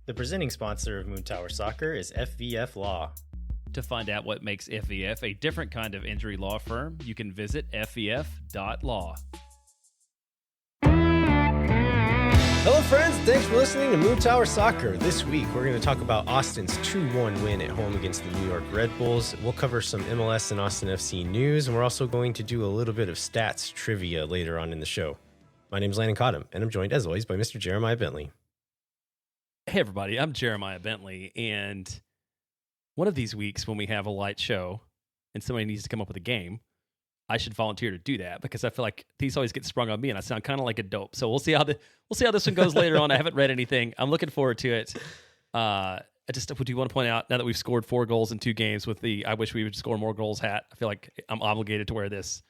The presenting sponsor of Moon Tower Soccer is FVF Law. To find out what makes FVF a different kind of injury law firm, you can visit fvf.law. Hello friends, thanks for listening to Moon Tower Soccer. This week we're going to talk about Austin's 2-1 win at home against the New York Red Bulls. We'll cover some MLS and Austin FC news, and we're also going to do a little bit of stats trivia later on in the show. My name is Landon, and I'm joined as always by Mr. Jeremiah Bentley. Hey everybody, I'm Jeremiah Bentley, and one of these weeks when we have a light show and somebody needs to come up with a game, I should volunteer to do that because I feel like these always get sprung on me and I sound kind of like a dope. So we'll see how this one goes later on. I haven't read anything. I'm looking forward to it. I just do want to point out now that we've scored 4 goals in 2 games with the I wish we would score more goals hat. I feel like I'm obligated to wear this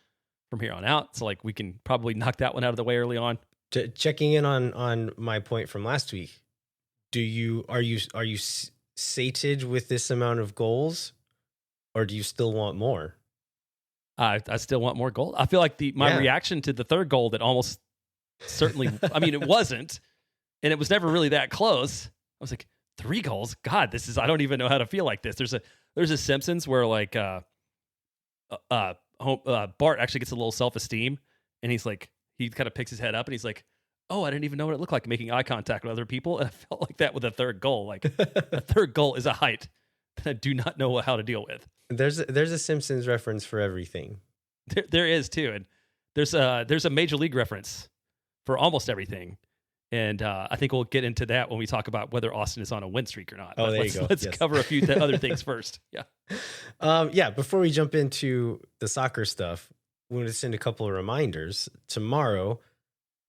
from here on out. So like we can probably knock that one out of the way early on. Checking in on my point from last week. Are you sated with this amount of goals, or do you still want more? I still want more goals. I feel like my reaction to the third goal that almost certainly, I mean, it wasn't, and it was never really that close. I was like, 3 goals? God, I don't even know how to feel like this. There's a Simpsons where like Bart actually gets a little self-esteem, and he's like, he kind of picks his head up and he's like, oh, I didn't even know what it looked like making eye contact with other people. And I felt like that with a third goal. Like a third goal is a height that I do not know how to deal with. There's a Simpsons reference for everything. There is too, and there's a Major League reference for almost everything, and I think we'll get into that when we talk about whether Austin is on a win streak or not. Oh, there you go. Let's cover a few other things first. Yeah. Before we jump into the soccer stuff, we want to send a couple of reminders. Tomorrow,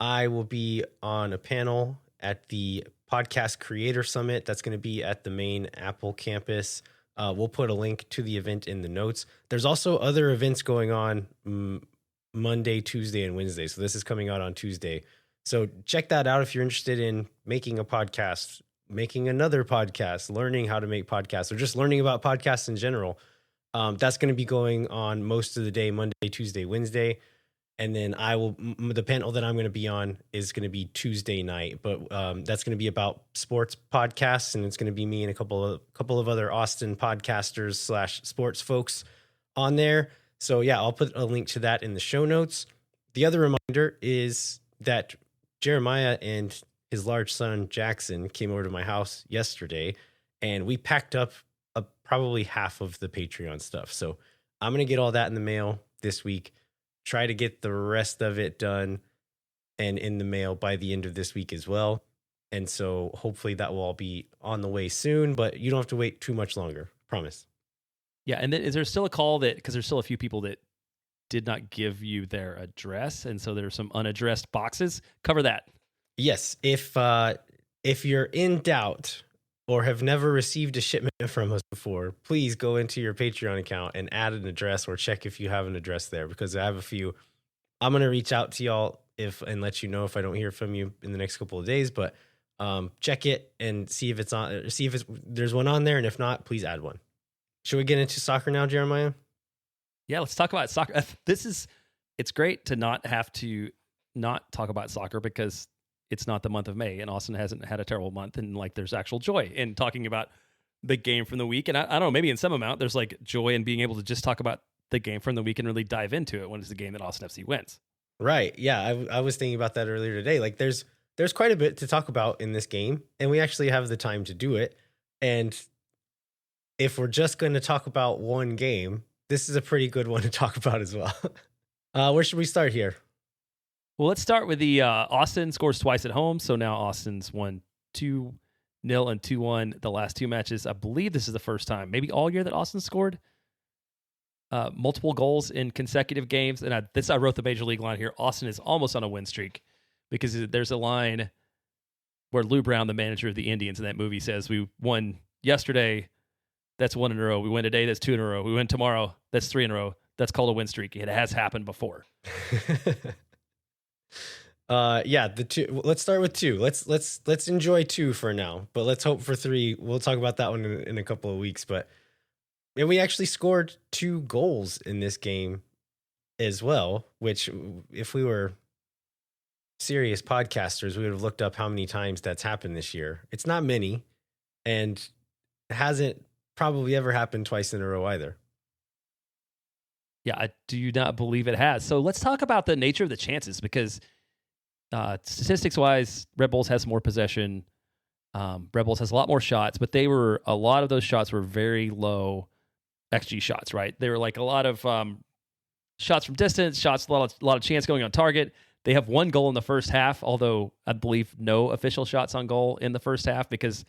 I will be on a panel at the Podcast Creator Summit. That's going to be at the main Apple campus. We'll put a link to the event in the notes. There's also other events going on Monday, Tuesday, and Wednesday. So this is coming out on Tuesday. So check that out if you're interested in making a podcast, making another podcast, learning how to make podcasts, or just learning about podcasts in general. That's going to be going on most of the day, Monday, Tuesday, Wednesday. And then the panel that I'm going to be on is going to be Tuesday night, but that's going to be about sports podcasts, and it's going to be me and a couple of other Austin podcasters / sports folks on there. So yeah, I'll put a link to that in the show notes. The other reminder is that Jeremiah and his large son Jackson came over to my house yesterday, and we packed up probably half of the Patreon stuff. So I'm going to get all that in the mail this week. Try to get the rest of it done and in the mail by the end of this week as well. And so hopefully that will all be on the way soon, but you don't have to wait too much longer. Promise. Yeah. And then is there still a call because there's still a few people that did not give you their address. And so there's some unaddressed boxes. Cover that. Yes. If you're in doubt or have never received a shipment from us before, please go into your Patreon account and add an address or check if you have an address there, because I have a few. I'm going to reach out to y'all and let you know if I don't hear from you in the next couple of days, but check it and see if it's on, see if there's one on there. And if not, please add one. Should we get into soccer now, Jeremiah? Yeah, let's talk about soccer. It's great to not have to not talk about soccer because it's not the month of May, and Austin hasn't had a terrible month, and like there's actual joy in talking about the game from the week. And I don't know, maybe in some amount there's like joy in being able to just talk about the game from the week and really dive into it when it's the game that Austin FC wins. Right. Yeah, I was thinking about that earlier today. Like there's quite a bit to talk about in this game, and we actually have the time to do it. And if we're just going to talk about one game, this is a pretty good one to talk about as well. Where should we start here? Well, let's start with the Austin scores twice at home. So now Austin's won 2-0 and 2-1 the last 2 matches. I believe this is the first time, maybe all year, that Austin scored multiple goals in consecutive games. And I wrote the Major League line here. Austin is almost on a win streak because there's a line where Lou Brown, the manager of the Indians in that movie, says, we won yesterday, that's 1 in a row. We win today, that's 2 in a row. We win tomorrow, that's 3 in a row. That's called a win streak. It has happened before. The 2. Let's start with 2. Let's enjoy 2 for now, but let's hope for 3. We'll talk about that one in a couple of weeks. But we actually scored 2 goals in this game as well, which if we were serious podcasters, we would have looked up how many times that's happened this year. It's not many, and hasn't probably ever happened twice in a row either. Yeah, I do not believe it has. So let's talk about the nature of the chances, because statistics wise, Red Bulls has more possession. Red Bulls has a lot more shots, but a lot of those shots were very low XG shots, right? They were like a lot of shots from distance, shots, a lot of chance going on target. They have one goal in the first half, although I believe no official shots on goal in the first half, because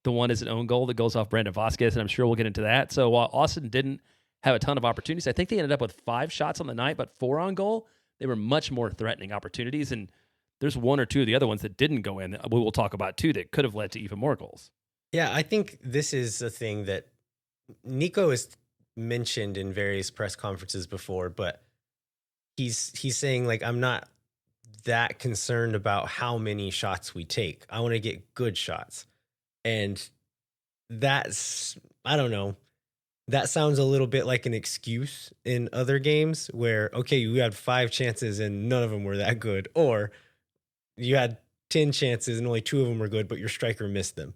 the one is an own goal that goes off Brandon Vasquez, and I'm sure we'll get into that. So while Austin didn't have a ton of opportunities, I think they ended up with 5 shots on the night, but 4 on goal. They were much more threatening opportunities, and there's 1 or 2 of the other ones that didn't go in that we will talk about too that could have led to even more goals. Yeah, I think this is a thing that Nico has mentioned in various press conferences before, but he's saying, like, I'm not that concerned about how many shots we take. I want to get good shots. And that's, I don't know, that sounds a little bit like an excuse in other games where, okay, you had 5 chances and none of them were that good, or you had 10 chances and only 2 of them were good, but your striker missed them.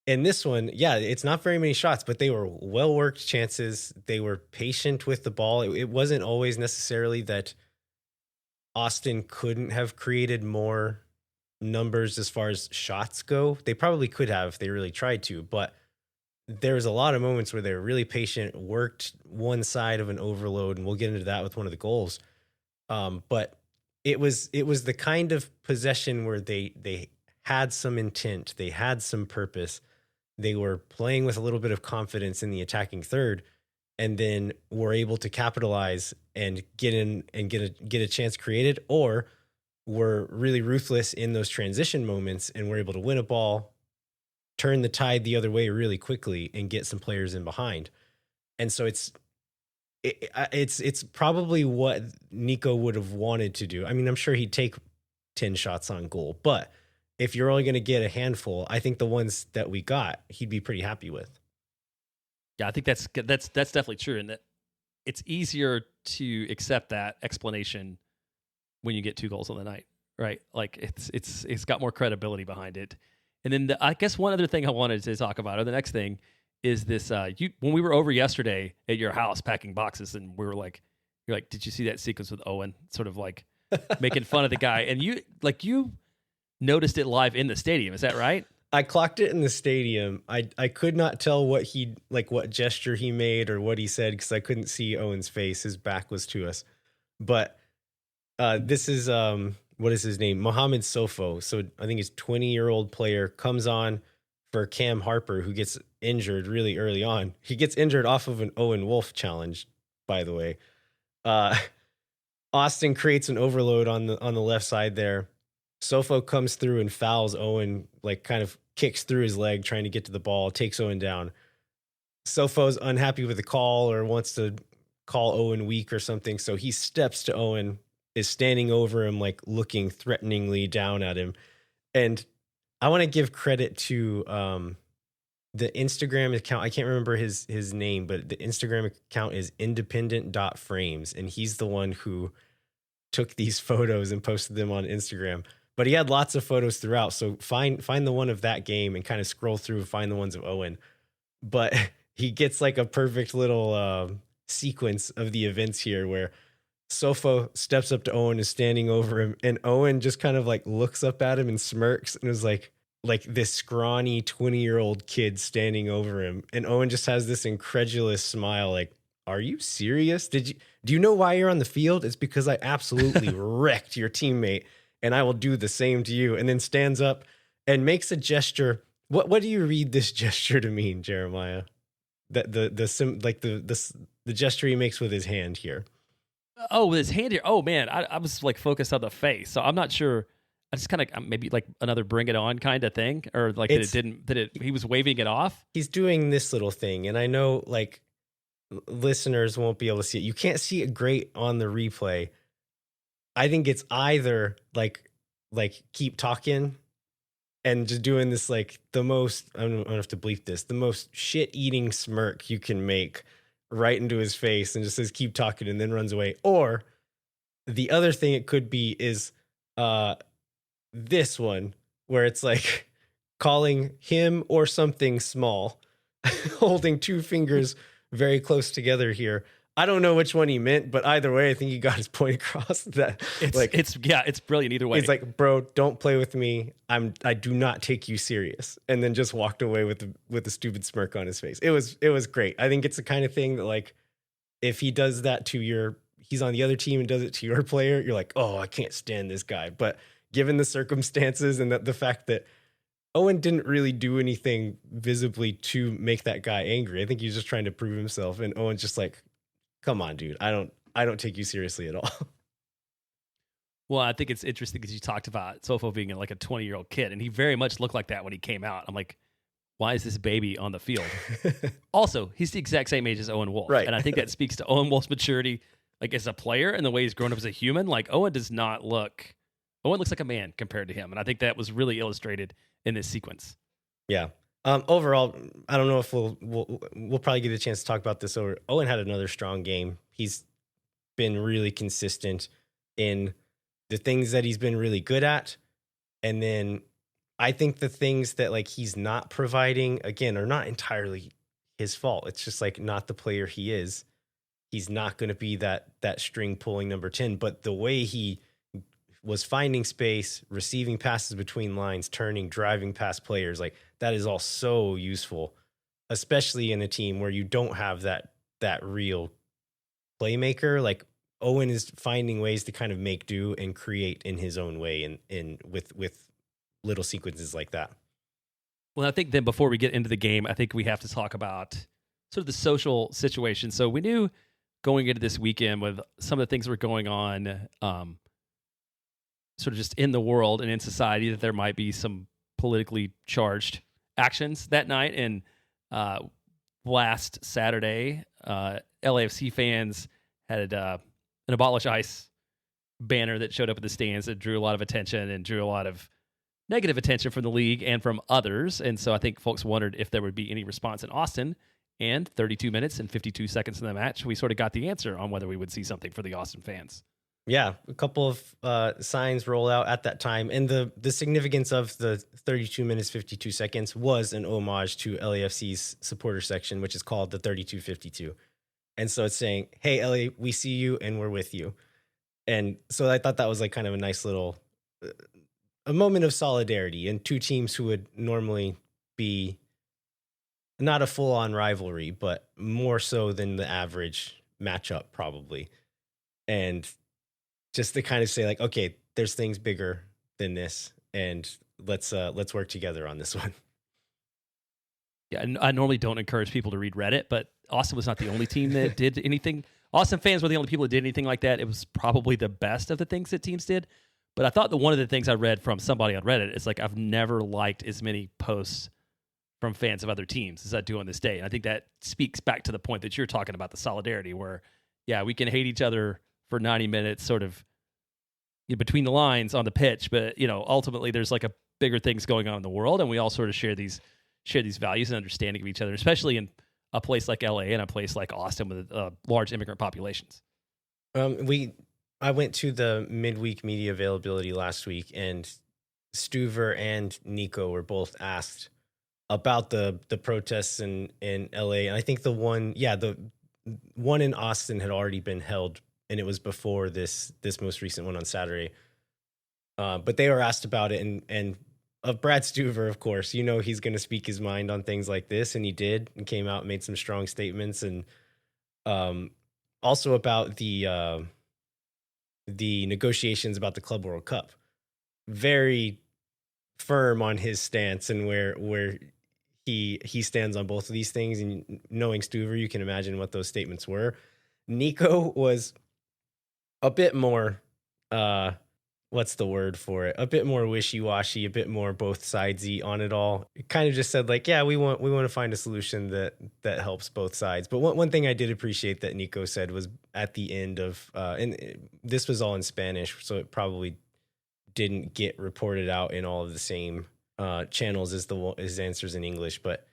In this one, yeah, it's not very many shots, but they were well-worked chances. They were patient with the ball. It wasn't always necessarily that Austin couldn't have created more numbers as far as shots go. They probably could have if they really tried to, but there was a lot of moments where they were really patient, worked one side of an overload, and we'll get into that with one of the goals. But it was the kind of possession where they had some intent, they had some purpose, they were playing with a little bit of confidence in the attacking third, and then were able to capitalize and get in and get a chance created, or were really ruthless in those transition moments and were able to win a ball, turn the tide the other way really quickly, and get some players in behind. And so it's probably what Nico would have wanted to do. I mean, I'm sure he'd take 10 shots on goal, but if you're only going to get a handful, I think the ones that we got, he'd be pretty happy with. Yeah, I think that's definitely true, and that it's easier to accept that explanation when you get 2 goals on the night, right? Like it's got more credibility behind it. And then I guess one other thing I wanted to talk about, or the next thing, is this. When we were over yesterday at your house packing boxes, and we were like, you're like, did you see that sequence with Owen? Sort of like making fun of the guy, and you noticed it live in the stadium. Is that right? I clocked it in the stadium. I could not tell what gesture he made or what he said, because I couldn't see Owen's face. His back was to us. But this is what is his name? Mohamed Sofo. So I think he's 20-year-old player, comes on for Cam Harper, who gets injured really early on. He gets injured off of an Owen Wolf challenge, by the way. Austin creates an overload on the left side there. Sofo comes through and fouls Owen, like kind of kicks through his leg trying to get to the ball, takes Owen down. Sofo's unhappy with the call or wants to call Owen weak or something, so he steps to Owen, is standing over him, like looking threateningly down at him. And I want to give credit to the Instagram account. I can't remember his name, but the Instagram account is independent.frames, and he's the one who took these photos and posted them on Instagram. But he had lots of photos throughout, so find the one of that game and kind of scroll through and find the ones of Owen. But he gets like a perfect little sequence of the events here where Sofo steps up to Owen, is standing over him, and Owen just kind of like looks up at him and smirks and is like this scrawny 20-year-old kid standing over him. And Owen just has this incredulous smile, like, are you serious? Do you know why you're on the field? It's because I absolutely wrecked your teammate, and I will do the same to you. And then stands up and makes a gesture. What do you read this gesture to mean, Jeremiah? The gesture he makes with his hand here. Oh, with his hand here. Oh man, I was like focused on the face, so I'm not sure. I just kind of maybe like another bring it on kind of thing, or like he was waving it off. He's doing this little thing, and I know like listeners won't be able to see it. You can't see it great on the replay. I think it's either like keep talking and just doing this like the most, I don't have to bleep this, the most shit-eating smirk you can make right into his face and just says keep talking and then runs away. Or the other thing it could be is this one where it's like calling him or something small, holding two fingers very close together here. I don't know which one he meant, but either way, I think he got his point across. That it's brilliant either way. He's like, bro, don't play with me. I do not take you serious. And then just walked away with a stupid smirk on his face. It was great. I think it's the kind of thing that, like, if he does that to he's on the other team and does it to your player, you're like, oh, I can't stand this guy. But given the circumstances and the fact that Owen didn't really do anything visibly to make that guy angry, I think he's just trying to prove himself. And Owen's just like, come on, dude. I don't take you seriously at all. Well, I think it's interesting because you talked about Sofo being like a 20-year-old kid, and he very much looked like that when he came out. I'm like, why is this baby on the field? Also, he's the exact same age as Owen Wolf. Right. And I think that speaks to Owen Wolf's maturity, like as a player and the way he's grown up as a human. Like Owen looks like a man compared to him. And I think that was really illustrated in this sequence. Yeah. Overall, I don't know if we'll probably get a chance to talk about this over. Owen had another strong game. He's been really consistent in the things that he's been really good at. And then I think the things that, like, he's not providing, again, are not entirely his fault. It's just like not the player he is. He's not going to be that string pulling number 10, but the way he was finding space, receiving passes between lines, turning, driving past players, like, that is all so useful, especially in a team where you don't have that real playmaker. Like, Owen is finding ways to kind of make do and create in his own way and with little sequences like that. Well, I think then before we get into the game, I think we have to talk about sort of the social situation. So we knew going into this weekend with some of the things that were going on, sort of just in the world and in society, that there might be some politically charged actions that night. And last Saturday, LAFC fans had an Abolish ICE banner that showed up at the stands that drew a lot of attention and drew a lot of negative attention from the league and from others. And so I think folks wondered if there would be any response in Austin. And 32 minutes and 52 seconds in the match, we sort of got the answer on whether we would see something for the Austin fans. Yeah, a couple of signs roll out at that time. And the significance of the 32 minutes, 52 seconds was an homage to LAFC's supporter section, which is called the 3252. And so it's saying, hey, LA, we see you and we're with you. And so I thought that was like kind of a nice little, a moment of solidarity in two teams who would normally be not a full-on rivalry, but more so than the average matchup probably. And just to kind of say, like, okay, there's things bigger than this, and let's work together on this one. Yeah, and I normally don't encourage people to read Reddit, but Austin was not the only team that did anything. Austin fans were the only people that did anything like that. It was probably the best of the things that teams did. But I thought that one of the things I read from somebody on Reddit is like, I've never liked as many posts from fans of other teams as I do on this day. And I think that speaks back to the point that you're talking about, the solidarity, where, yeah, we can hate each other for 90 minutes sort of between the lines on the pitch, but, you know, ultimately there's like a bigger things going on in the world, and we all sort of share these values and understanding of each other, especially in a place like LA and a place like Austin with large immigrant populations. I went to the midweek media availability last week, and Stuver and Nico were both asked about the protests in LA. And I think the one in Austin had already been held, and it was before this most recent one on Saturday. But they were asked about it, and of Brad Stuver, of course, you know, he's going to speak his mind on things like this, and he did, and came out and made some strong statements, and also about the negotiations about the Club World Cup. Very firm on his stance and where he stands on both of these things. And knowing Stuver, you can imagine what those statements were. Nico was a bit more, what's the word for it? A bit more wishy-washy, a bit more both sidesy on it all. It kind of just said, like, yeah, we want to find a solution that helps both sides. But one thing I did appreciate that Nico said was at the end of, this was all in Spanish, so it probably didn't get reported out in all of the same channels as his answers in English, but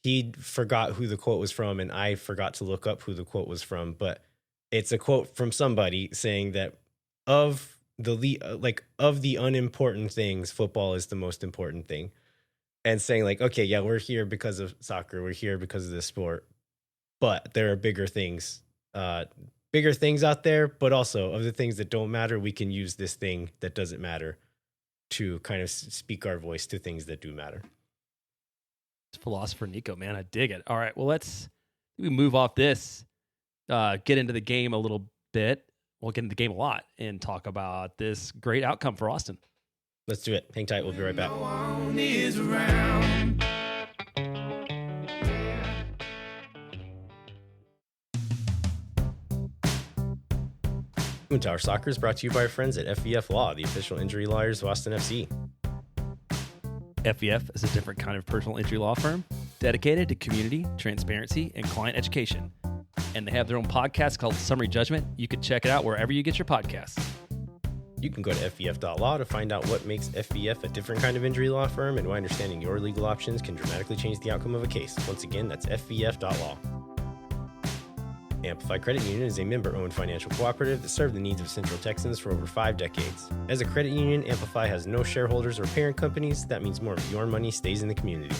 he forgot who the quote was from, and I forgot to look up who the quote was from. But it's a quote from somebody saying that of the unimportant things, football is the most important thing. and saying like, okay, yeah, we're here because of soccer, we're here because of this sport, but there are bigger things out there, but also of the things that don't matter, we can use this thing that doesn't matter to kind of speak our voice to things that do matter. It's philosopher Nico, man. I dig it. All right. Well, we move off this, get into the game a little bit. We'll get into the game a lot and talk about this great outcome for Austin. Let's do it. Hang tight. We'll be right back. Moon Tower Soccer is brought to you by our friends at FVF Law, the official injury lawyers of Austin FC. FVF is a different kind of personal injury law firm dedicated to community, transparency, and client education. And they have their own podcast called Summary Judgment. You can check it out wherever you get your podcasts. You can go to fvf.law to find out what makes FVF a different kind of injury law firm and why understanding your legal options can dramatically change the outcome of a case. Once again, that's fvf.law. Amplify Credit Union is a member-owned financial cooperative that served the needs of Central Texans for over 5 decades. As a credit union, Amplify has no shareholders or parent companies. That means more of your money stays in the community.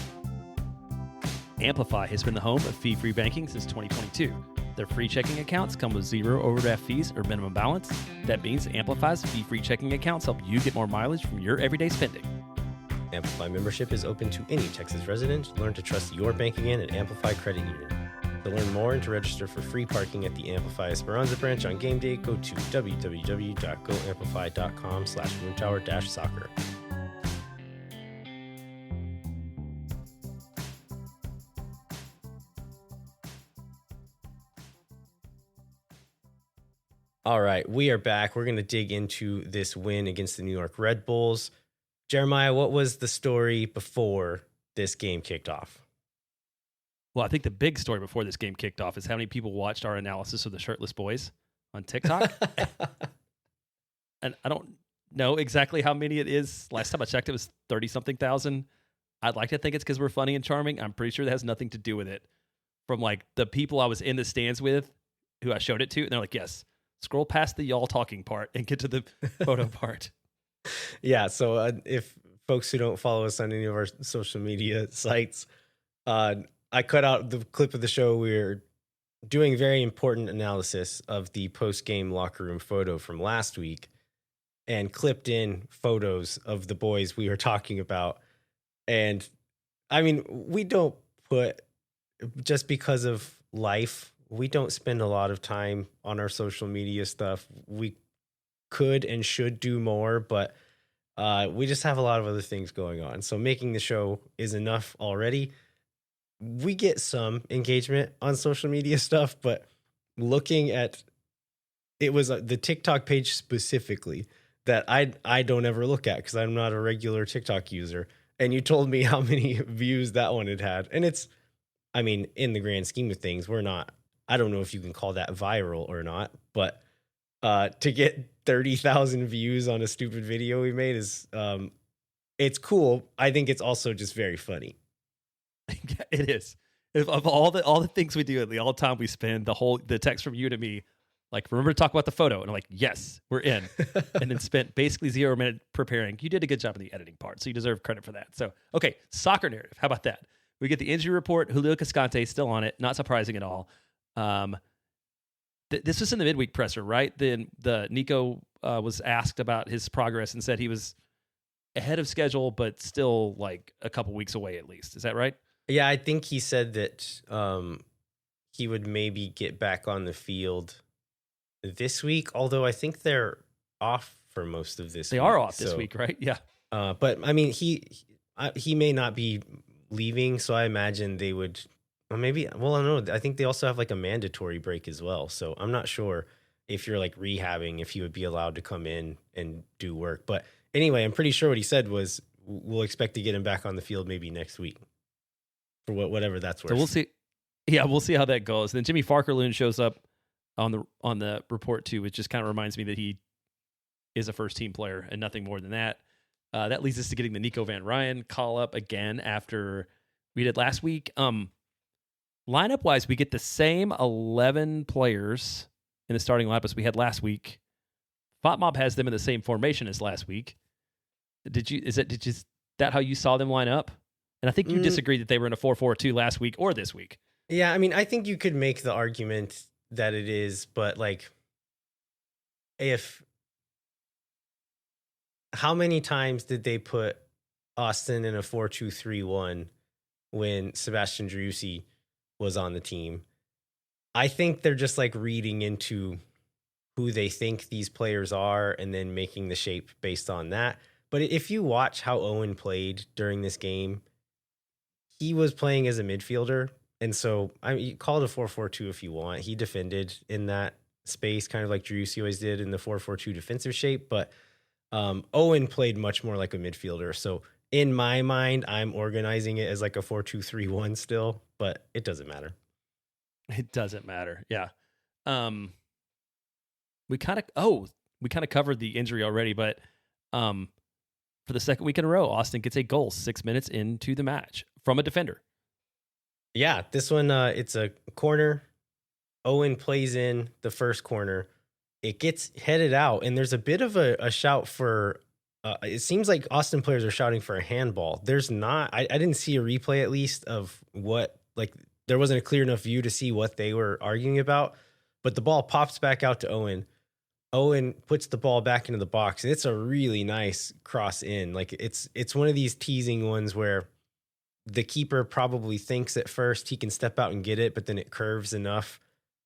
Amplify has been the home of fee-free banking since 2022. Their free checking accounts come with 0 overdraft fees or minimum balance. That means Amplify's fee-free checking accounts help you get more mileage from your everyday spending. Amplify membership is open to any Texas resident. Learn to trust your bank again at Amplify Credit Union. To learn more and to register for free parking at the Amplify Esperanza branch on game day, go to www.goamplify.com/moontower-soccer. All right, we are back. We're going to dig into this win against the New York Red Bulls. Jeremiah, what was the story before this game kicked off? Well, I think the big story before this game kicked off is how many people watched our analysis of the shirtless boys on TikTok. And I don't know exactly how many it is. Last time I checked, it was 30-something thousand. I'd like to think it's because we're funny and charming. I'm pretty sure that has nothing to do with it. From like the people I was in the stands with who I showed it to, and they're like, yes, scroll past the y'all talking part and get to the photo part. Yeah, so if folks who don't follow us on any of our social media sites, I cut out the clip of the show. We were doing very important analysis of the post-game locker room photo from last week and clipped in photos of the boys we were talking about. And I mean, we don't put, just because of life, we don't spend a lot of time on our social media stuff. We could and should do more, but we just have a lot of other things going on. So making the show is enough already. We get some engagement on social media stuff, but looking at it was the TikTok page specifically that I don't ever look at because I'm not a regular TikTok user. And you told me how many views that one had. And it's, I mean, in the grand scheme of things, we're not, I don't know if you can call that viral or not, but to get 30,000 views on a stupid video we made is, it's cool. I think it's also just very funny. It is. Of all the things we do, the all time we spend, the text from you to me, like, remember to talk about the photo, and I'm like, yes, we're in, and then spent basically 0 minute preparing. You did a good job in the editing part, so you deserve credit for that. So, okay, soccer narrative. How about that? We get the injury report. Julio Cascante still on it. Not surprising at all. This was in the midweek presser, right? Then the Nico was asked about his progress and said he was ahead of schedule, but still like a couple weeks away at least. Is that right? Yeah, I think he said that he would maybe get back on the field this week, although I think they're off for most of this week. They are off this week, right? Yeah. But I mean, he may not be leaving, so I imagine they would, or maybe, well, I don't know. I think they also have like a mandatory break as well. So I'm not sure if you're like rehabbing, if he would be allowed to come in and do work. But anyway, I'm pretty sure what he said was we'll expect to get him back on the field maybe next week. For whatever that's worth. So we'll see. Yeah, we'll see how that goes. And then Jimmy Farkerloon shows up on the report too, which just kind of reminds me that he is a first team player and nothing more than that. That leads us to getting the Nico Van Ryan call up again after we did last week. Lineup wise, we get the same 11 players in the starting lineup as we had last week. FotMob has them in the same formation as last week. Is that how you saw them line up? And I think you disagreed that they were in a 4-4-2 last week or this week. Yeah, I mean, I think you could make the argument that it is, but like, how many times did they put Austin in a 4-2-3-1 when Sebastian Driussi was on the team? I think they're just like reading into who they think these players are and then making the shape based on that. But if you watch how Owen played during this game, he was playing as a midfielder. And so I mean, you call it a 4-4-2 if you want. He defended in that space, kind of like Driussi always did in the 4-4-2 defensive shape. But Owen played much more like a midfielder. So in my mind, I'm organizing it as like a 4-2-3-1 still, but it doesn't matter. It doesn't matter. Yeah. We kind of covered the injury already, but for the second week in a row, Austin gets a goal 6 minutes into the match from a defender. Yeah, this one, it's a corner. Owen plays in the first corner. It gets headed out, and there's a bit of a shout for, it seems like Austin players are shouting for a handball. There's not, I didn't see a replay at least of what, like, there wasn't a clear enough view to see what they were arguing about, but the ball pops back out to Owen. Owen puts the ball back into the box, and it's a really nice cross in. Like, it's one of these teasing ones where the keeper probably thinks at first he can step out and get it, but then it curves enough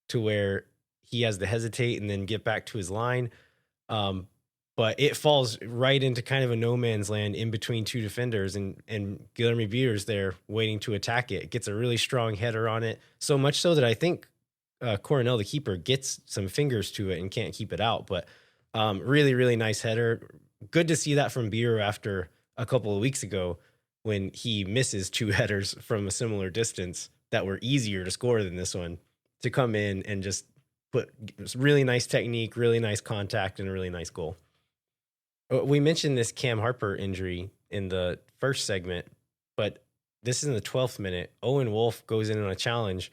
to where he has to hesitate and then get back to his line. But it falls right into kind of a no man's land in between two defenders, and Guilherme Beers there waiting to attack it. Gets a really strong header on it, so much so that I think Coronel, the keeper, gets some fingers to it and can't keep it out. But really, really nice header. Good to see that from Beer after a couple of weeks ago when he misses two headers from a similar distance that were easier to score than this one, to come in and just put really nice technique, really nice contact, and a really nice goal. We mentioned this Cam Harper injury in the first segment, but this is in the 12th minute. Owen Wolff goes in on a challenge.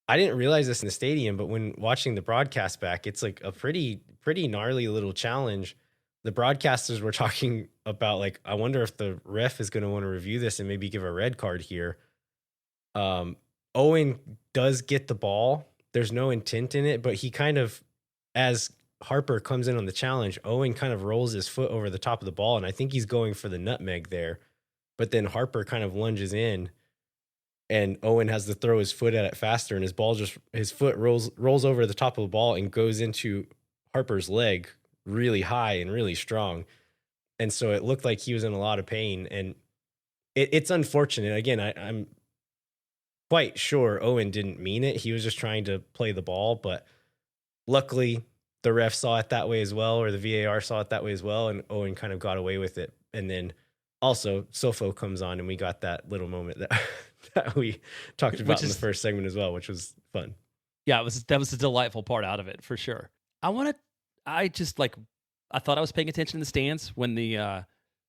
I didn't realize this in the stadium, but when watching the broadcast back, it's like a pretty gnarly little challenge. The broadcasters were talking about, like, I wonder if the ref is going to want to review this and maybe give a red card here. Owen does get the ball. There's no intent in it, but he kind of, as Harper comes in on the challenge, Owen kind of rolls his foot over the top of the ball, and I think he's going for the nutmeg there. But then Harper kind of lunges in, and Owen has to throw his foot at it faster, and his foot rolls over the top of the ball and goes into Harper's leg really high and really strong. And so it looked like he was in a lot of pain, and it's unfortunate. Again, I'm quite sure Owen didn't mean it. He was just trying to play the ball, but luckily the ref saw it that way as well, or the VAR saw it that way as well, and Owen kind of got away with it. And then also Sofo comes on, and we got that little moment that we talked about in the first segment as well, which was fun. Yeah, that was a delightful part out of it for sure. I thought I was paying attention in the stands when the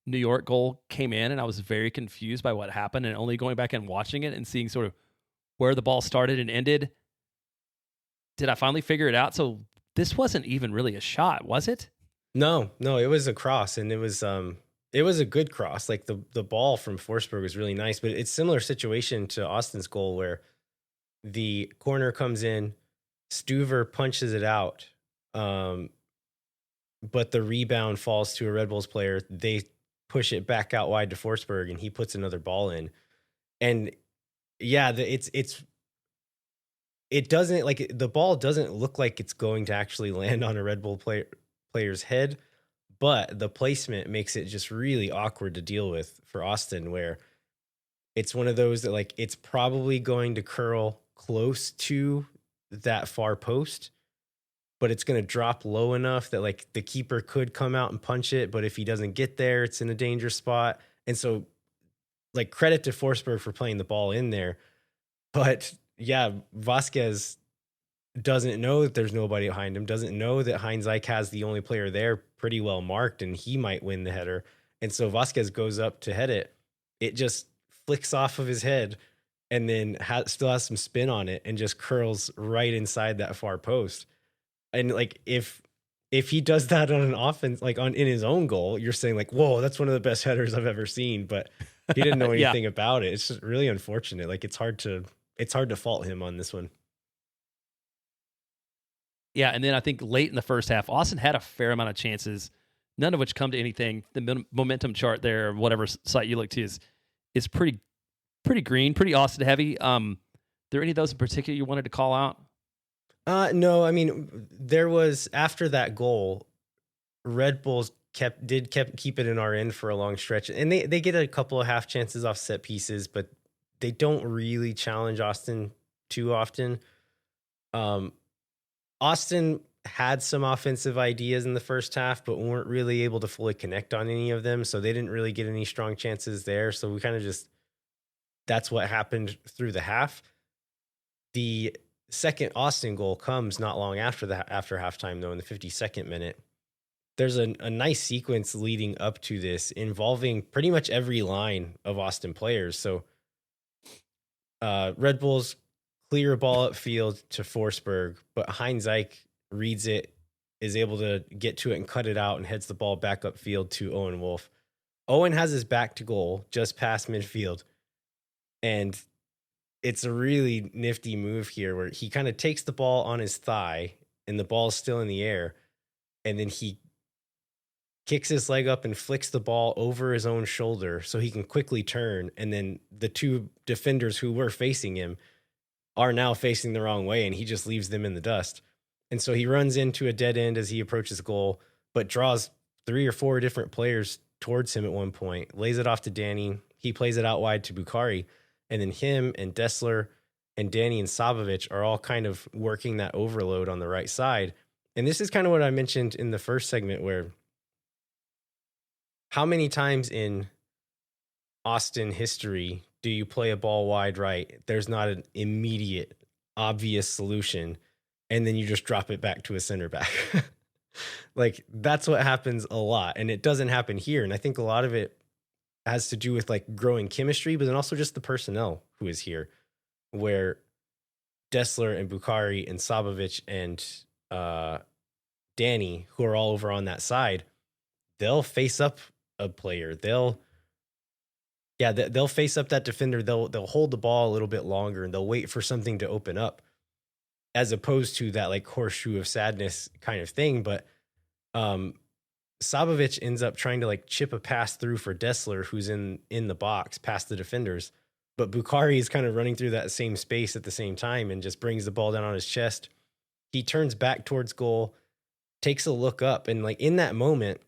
New York goal came in, and I was very confused by what happened, and only going back and watching it and seeing sort of where the ball started and ended, did I finally figure it out. So this wasn't even really a shot, was it? No, it was a cross, and it was a good cross. Like the ball from Forsberg was really nice, but it's similar situation to Austin's goal where the corner comes in, Stuver punches it out, but the rebound falls to a Red Bulls player. They push it back out wide to Forsberg, and he puts another ball in. And yeah, it doesn't, like, the ball doesn't look like it's going to actually land on a Red Bull player's head, but the placement makes it just really awkward to deal with for Austin, where it's one of those that, like, it's probably going to curl close to that far post, but it's going to drop low enough that, like, the keeper could come out and punch it, but if he doesn't get there, it's in a dangerous spot. And so, like, credit to Forsberg for playing the ball in there. But yeah, Vasquez doesn't know that there's nobody behind him, doesn't know that Heinzike has the only player there pretty well marked, and he might win the header. And so Vasquez goes up to head it. It just flicks off of his head, and then still has some spin on it, and just curls right inside that far post. And, like, if he does that on an offense, like in his own goal, you're saying, like, whoa, that's one of the best headers I've ever seen. But He didn't know Yeah. anything about it. It's just really unfortunate. Like it's hard to fault him on this one. Yeah, and then I think late in the first half, Austin had a fair amount of chances, none of which come to anything. The momentum chart there, whatever site you look to, is pretty green, pretty Austin heavy. There any of those in particular you wanted to call out? No, I mean there was after that goal, Red Bulls kept keep it in our end for a long stretch, and they get a couple of half chances off set pieces, but they don't really challenge Austin too often. Austin had some offensive ideas in the first half, but weren't really able to fully connect on any of them. So they didn't really get any strong chances there. So we kind of just, that's what happened through the half. The second Austin goal comes not long after halftime, though, in the 52nd minute. There's a nice sequence leading up to this involving pretty much every line of Austin players. So Red Bulls clear a ball upfield to Forsberg, but Heinzeich reads it, is able to get to it and cut it out, and heads the ball back upfield to Owen Wolf. Owen has his back to goal just past midfield, and it's a really nifty move here where he kind of takes the ball on his thigh and the ball's still in the air, and then he kicks his leg up and flicks the ball over his own shoulder so he can quickly turn, and then the two defenders who were facing him are now facing the wrong way, and he just leaves them in the dust. And so he runs into a dead end as he approaches goal, but draws 3 or 4 different players towards him at one point, lays it off to Danny. He plays it out wide to Bukhari, and then him and Dessler and Danny and Sabovic are all kind of working that overload on the right side. And this is kind of what I mentioned in the first segment, where how many times in Austin history do you play a ball wide right? There's not an immediate, obvious solution, and then you just drop it back to a center back. Like, that's what happens a lot, and it doesn't happen here. And I think a lot of it has to do with like growing chemistry, but then also just the personnel who is here, where Dessler and Bukhari and Sabovic and Danny, who are all over on that side, they'll face up a player. They'll face up that defender. They'll hold the ball a little bit longer, and they'll wait for something to open up, as opposed to that like horseshoe of sadness kind of thing. But Sabovic ends up trying to like chip a pass through for Dessler, who's in the box past the defenders. But Bukhari is kind of running through that same space at the same time and just brings the ball down on his chest. He turns back towards goal, takes a look up, and like in that moment,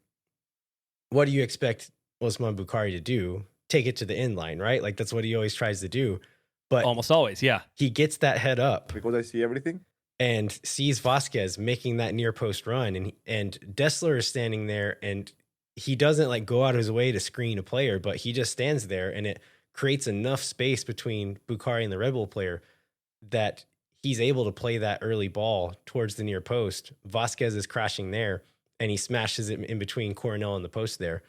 what do you expect Osman Bukhari to do? Take it to the end line, right? Like that's what he always tries to do. But almost always, yeah. He gets that head up because I see everything and sees Vasquez making that near post run, and Dessler is standing there, and he doesn't like go out of his way to screen a player, but he just stands there, and it creates enough space between Bukhari and the Red Bull player that he's able to play that early ball towards the near post. Vasquez is crashing there, and he smashes it in between Coronel and the post there.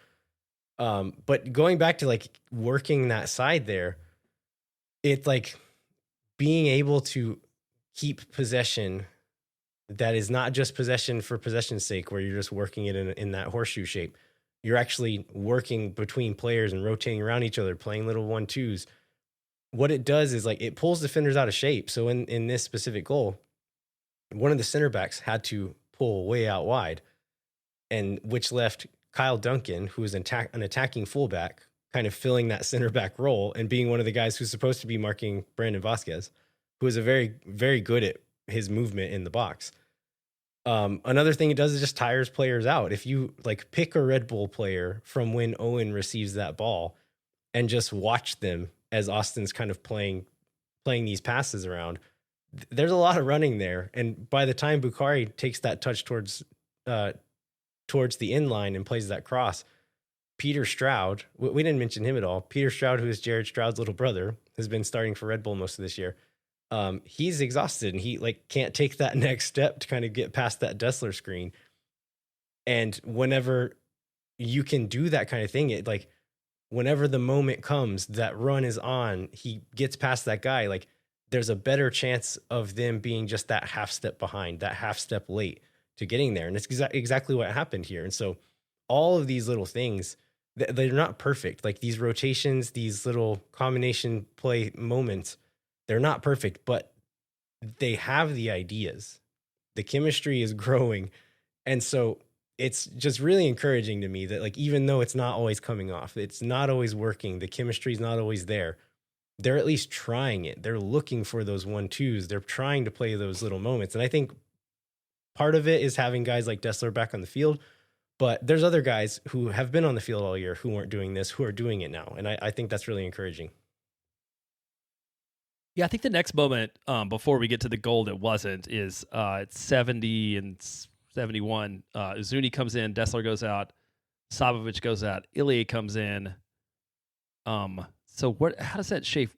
But going back to like working that side there, it's like being able to keep possession that is not just possession for possession's sake, where you're just working it in that horseshoe shape. You're actually working between players and rotating around each other, playing little 1-2s. What it does is like it pulls defenders out of shape. So in this specific goal, one of the center backs had to pull way out wide, and which left Kyle Duncan, who is an attacking fullback, kind of filling that center back role and being one of the guys who's supposed to be marking Brandon Vasquez, who is a very, very good at his movement in the box. Another thing it does is just tires players out. If you like pick a Red Bull player from when Owen receives that ball and just watch them as Austin's kind of playing these passes around, there's a lot of running there. And by the time Bukhari takes that touch towards the end line and plays that cross, Peter Stroud, we didn't mention him at all. Peter Stroud, who is Jared Stroud's little brother, has been starting for Red Bull most of this year. He's exhausted, and he like can't take that next step to kind of get past that Dessler screen. And whenever you can do that kind of thing, it like whenever the moment comes, that run is on, he gets past that guy, like there's a better chance of them being just that half step behind, that half step late to getting there. And it's exactly what happened here. And so all of these little things they're not perfect. Like these rotations, these little combination play moments, they're not perfect, but they have the ideas. The chemistry is growing. And so it's just really encouraging to me that, like, even though it's not always coming off, it's not always working, the chemistry is not always there, they're at least trying it. They're looking for those 1-2s. They're trying to play those little moments. And I think part of it is having guys like Dessler back on the field, but there's other guys who have been on the field all year who weren't doing this, who are doing it now. And I think that's really encouraging. Yeah, I think the next moment before we get to the goal that wasn't is it's 70 and 71. Uzuni comes in, Dessler goes out, Sabovic goes out, Ilya comes in. So how does that shape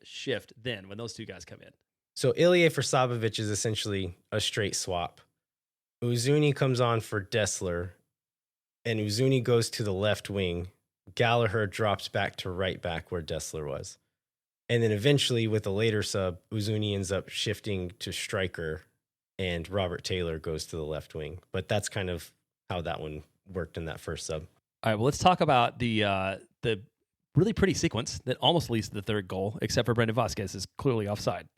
shift then when those two guys come in? So Ilya for Sabovic is essentially a straight swap. Uzuni comes on for Dessler, and Uzuni goes to the left wing. Gallagher drops back to right back where Dessler was. And then eventually, with a later sub, Uzuni ends up shifting to striker, and Robert Taylor goes to the left wing. But that's kind of how that one worked in that first sub. All right, well, let's talk about the really pretty sequence that almost leads to the third goal, except for Brendan Vasquez is clearly offside.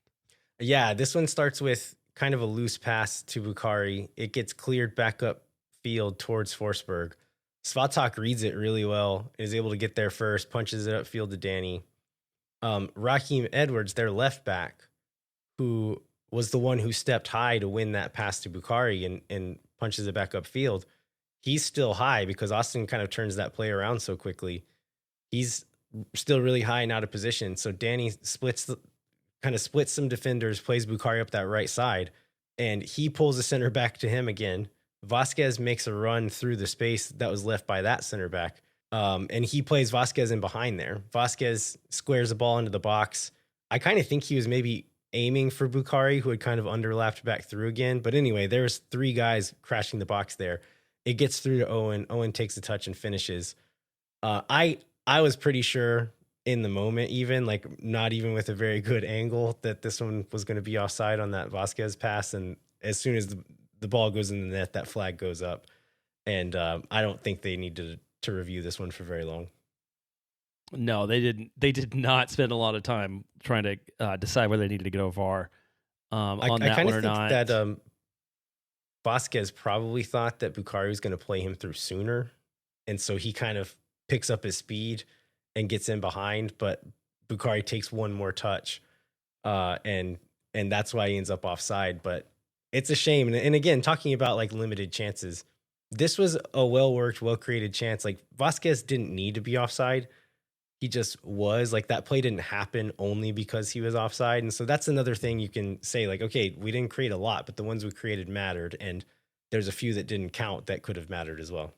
Yeah, this one starts with kind of a loose pass to Bukhari. It gets cleared back up field towards Forsberg. Svatok reads it really well, is able to get there first, punches it upfield to Danny. Raheem Edwards, their left back, who was the one who stepped high to win that pass to Bukhari and punches it back upfield. He's still high because Austin kind of turns that play around so quickly. He's still really high and out of position. So Danny splits some defenders, plays Bukhari up that right side, and he pulls the center back to him again. Vasquez makes a run through the space that was left by that center back. And he plays Vasquez in behind there. Vasquez squares the ball into the box. I kind of think he was maybe aiming for Bukhari, who had kind of underlapped back through again. But anyway, there's three guys crashing the box there. It gets through to Owen. Owen takes the touch and finishes. I was pretty sure in the moment, even like not even with a very good angle, that this one was going to be offside on that Vasquez pass. And as soon as the ball goes in the net, that flag goes up. And I don't think they need to review this one for very long. No, they didn't. They did not spend a lot of time trying to decide whether they needed to go VAR on that one or not. That Vasquez probably thought that Bukhari was going to play him through sooner, and so he kind of picks up his speed and gets in behind, but Bukhari takes one more touch, and that's why he ends up offside. But it's a shame. And again, talking about like limited chances, this was a well-worked, well-created chance. Like Vasquez didn't need to be offside. He just was. Like that play didn't happen only because he was offside. And so that's another thing you can say, like, okay, we didn't create a lot, but the ones we created mattered. And there's a few that didn't count that could have mattered as well.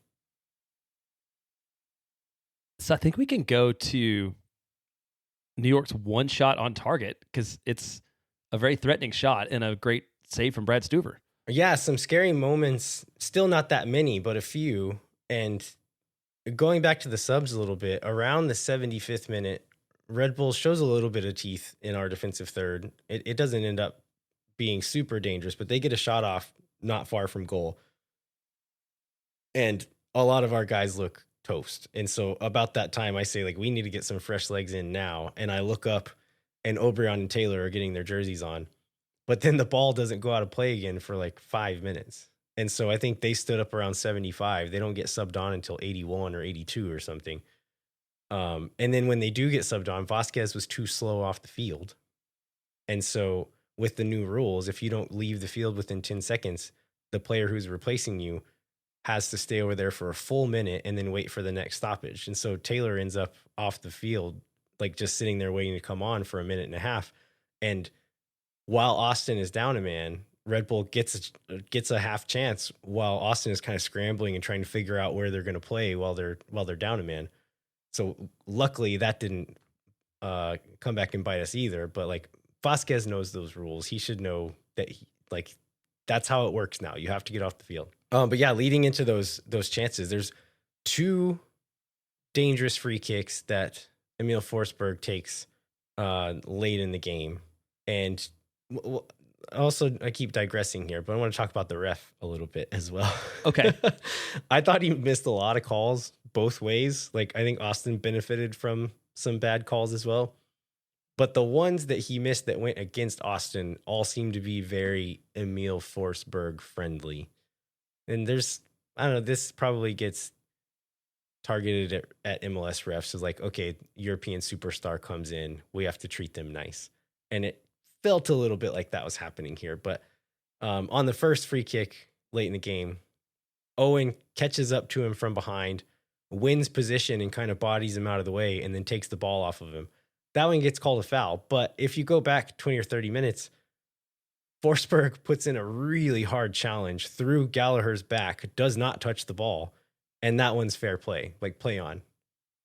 So I think we can go to New York's one shot on target because it's a very threatening shot and a great save from Brad Stuver. Yeah, some scary moments. Still not that many, but a few. And going back to the subs a little bit, around the 75th minute, Red Bull shows a little bit of teeth in our defensive third. It doesn't end up being super dangerous, but they get a shot off not far from goal. And a lot of our guys look toast. And so about that time, I say, like, we need to get some fresh legs in now. And I look up, and Obrian and Taylor are getting their jerseys on. But then the ball doesn't go out of play again for like 5 minutes. And so I think they stood up around 75. They don't get subbed on until 81 or 82 or something. And then when they do get subbed on, Vasquez was too slow off the field. And so with the new rules, if you don't leave the field within 10 seconds, the player who's replacing you has to stay over there for a full minute and then wait for the next stoppage. And so Taylor ends up off the field, like just sitting there waiting to come on for a minute and a half. And while Austin is down a man, Red Bull gets a half chance while Austin is kind of scrambling and trying to figure out where they're going to play while they're down a man. So luckily that didn't come back and bite us either. But like Vasquez knows those rules. He should know that that's how it works now. You have to get off the field. But yeah, leading into those chances, there's two dangerous free kicks that Emil Forsberg takes late in the game. And also, I keep digressing here, but I want to talk about the ref a little bit as well. Okay. I thought he missed a lot of calls, both ways. Like, I think Austin benefited from some bad calls as well. But the ones that he missed that went against Austin all seem to be very Emil Forsberg friendly. And I don't know, this probably gets targeted at MLS refs is like, okay, European superstar comes in, we have to treat them nice. And it felt a little bit like that was happening here. But on the first free kick late in the game, Owen catches up to him from behind, wins position and kind of bodies him out of the way, and then takes the ball off of him. That one gets called a foul. But if you go back 20 or 30 minutes, Forsberg puts in a really hard challenge through Gallagher's back, does not touch the ball, and that one's fair play, like play on.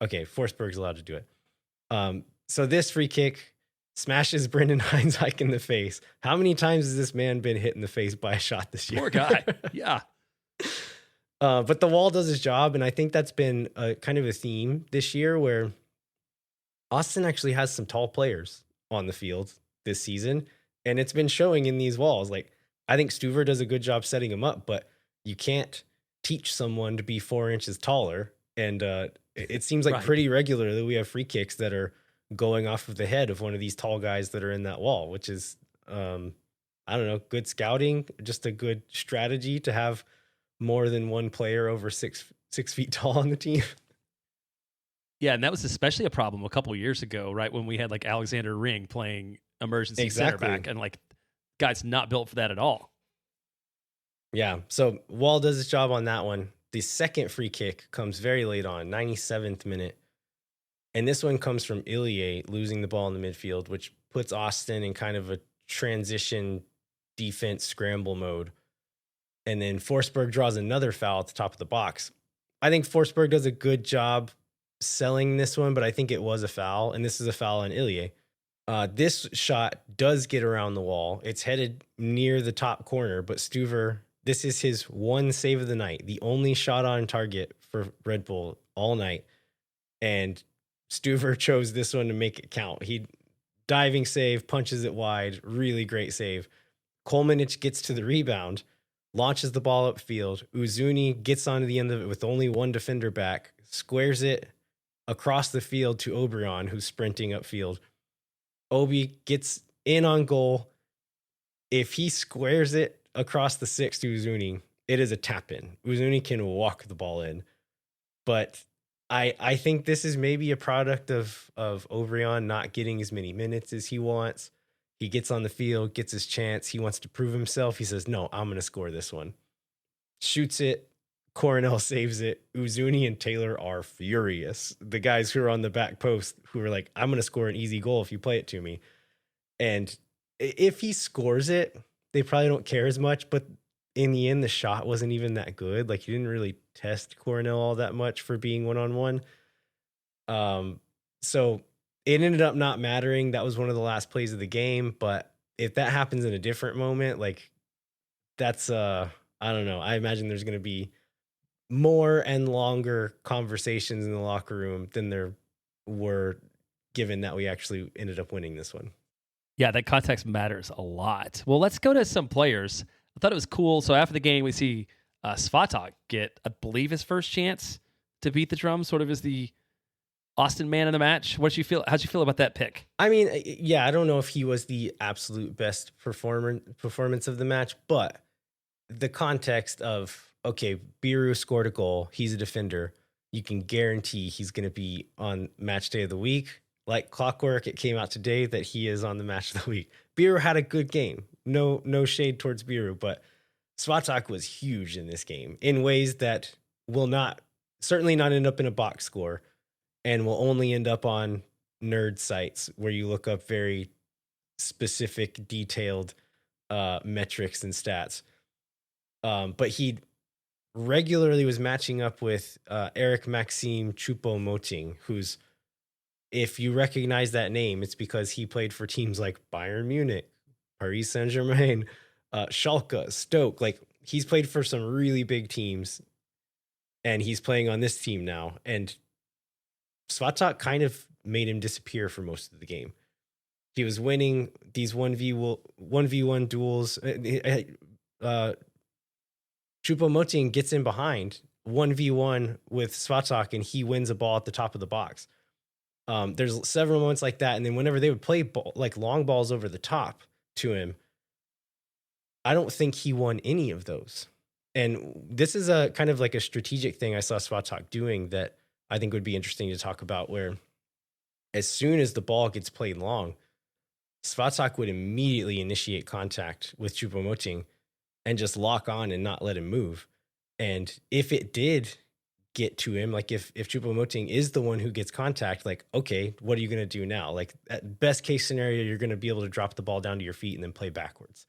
Okay, Forsberg's allowed to do it. So this free kick smashes Brendan Heinzike in the face. How many times has this man been hit in the face by a shot this year? Poor guy. Yeah. But the wall does its job, and I think that's been a kind of a theme this year where Austin actually has some tall players on the field this season, and it's been showing in these walls. Like, I think Stuver does a good job setting him up, but you can't teach someone to be 4 inches taller. And it seems like pretty regularly we have free kicks that are going off of the head of one of these tall guys that are in that wall, which is, I don't know, good scouting, just a good strategy to have more than one player over 6 feet tall on the team. Yeah, and that was especially a problem a couple of years ago, right? When we had like Alexander Ring playing emergency center back, and like guy's not built for that at all. Yeah, so Wall does his job on that one. The second free kick comes very late on, 97th minute. And this one comes from Ilie losing the ball in the midfield, which puts Austin in kind of a transition defense scramble mode. And then Forsberg draws another foul at the top of the box. I think Forsberg does a good job selling this one, but I think it was a foul, and this is a foul on Ilie. This shot does get around the wall. It's headed near the top corner, but Stuver, this is his one save of the night, the only shot on target for Red Bull all night. And Stuver chose this one to make it count. He diving save, punches it wide, really great save. Kolmanich gets to the rebound, launches the ball upfield. Uzuni gets onto the end of it with only one defender back, squares it across the field to Obrion, who's sprinting upfield. Obi gets in on goal. If he squares it across the 6 to Uzuni, it is a tap in. Uzuni can walk the ball in. But I think this is maybe a product of Obrion not getting as many minutes as he wants. He gets on the field, gets his chance. He wants to prove himself. He says, no, I'm going to score this one. Shoots it. Coronel saves it. Uzuni and Taylor are furious. The guys who are on the back post who are like, I'm going to score an easy goal if you play it to me. And if he scores it, they probably don't care as much. But in the end, the shot wasn't even that good. Like, he didn't really test Coronel all that much for being one-on-one. So it ended up not mattering. That was one of the last plays of the game. But if that happens in a different moment, like, that's, I don't know. I imagine there's going to be more and longer conversations in the locker room than there were, given that we actually ended up winning this one. Yeah, that context matters a lot. Well, let's go to some players. I thought it was cool. So after the game, we see Svatok get, I believe, his first chance to beat the drum, sort of as the Austin man of the match. How'd you feel about that pick? I mean, yeah, I don't know if he was the absolute best performance of the match, but the context of, okay, Biru scored a goal. He's a defender. You can guarantee he's going to be on match day of the week. Like clockwork, it came out today that he is on the match of the week. Biru had a good game. No shade towards Biru, but Svatok was huge in this game in ways that will certainly not end up in a box score and will only end up on nerd sites where you look up very specific, detailed metrics and stats. But he regularly was matching up with Eric Maxime Choupo-Moting, who's, if you recognize that name, it's because he played for teams like Bayern Munich, Paris Saint-Germain, Schalke, Stoke. Like, he's played for some really big teams, and he's playing on this team now. And Svatok kind of made him disappear for most of the game. He was winning these 1v1 duels. Choupo-Moting gets in behind 1v1 with Svatok and he wins a ball at the top of the box. There's several moments like that. And then whenever they would play like long balls over the top to him, I don't think he won any of those. And this is a kind of like a strategic thing I saw Svatok doing that I think would be interesting to talk about, where as soon as the ball gets played long, Svatok would immediately initiate contact with Choupo-Moting and just lock on and not let him move. And if it did get to him, like if Choupo-Moting is the one who gets contact, like, okay, what are you going to do now? Like, at best case scenario, you're going to be able to drop the ball down to your feet and then play backwards.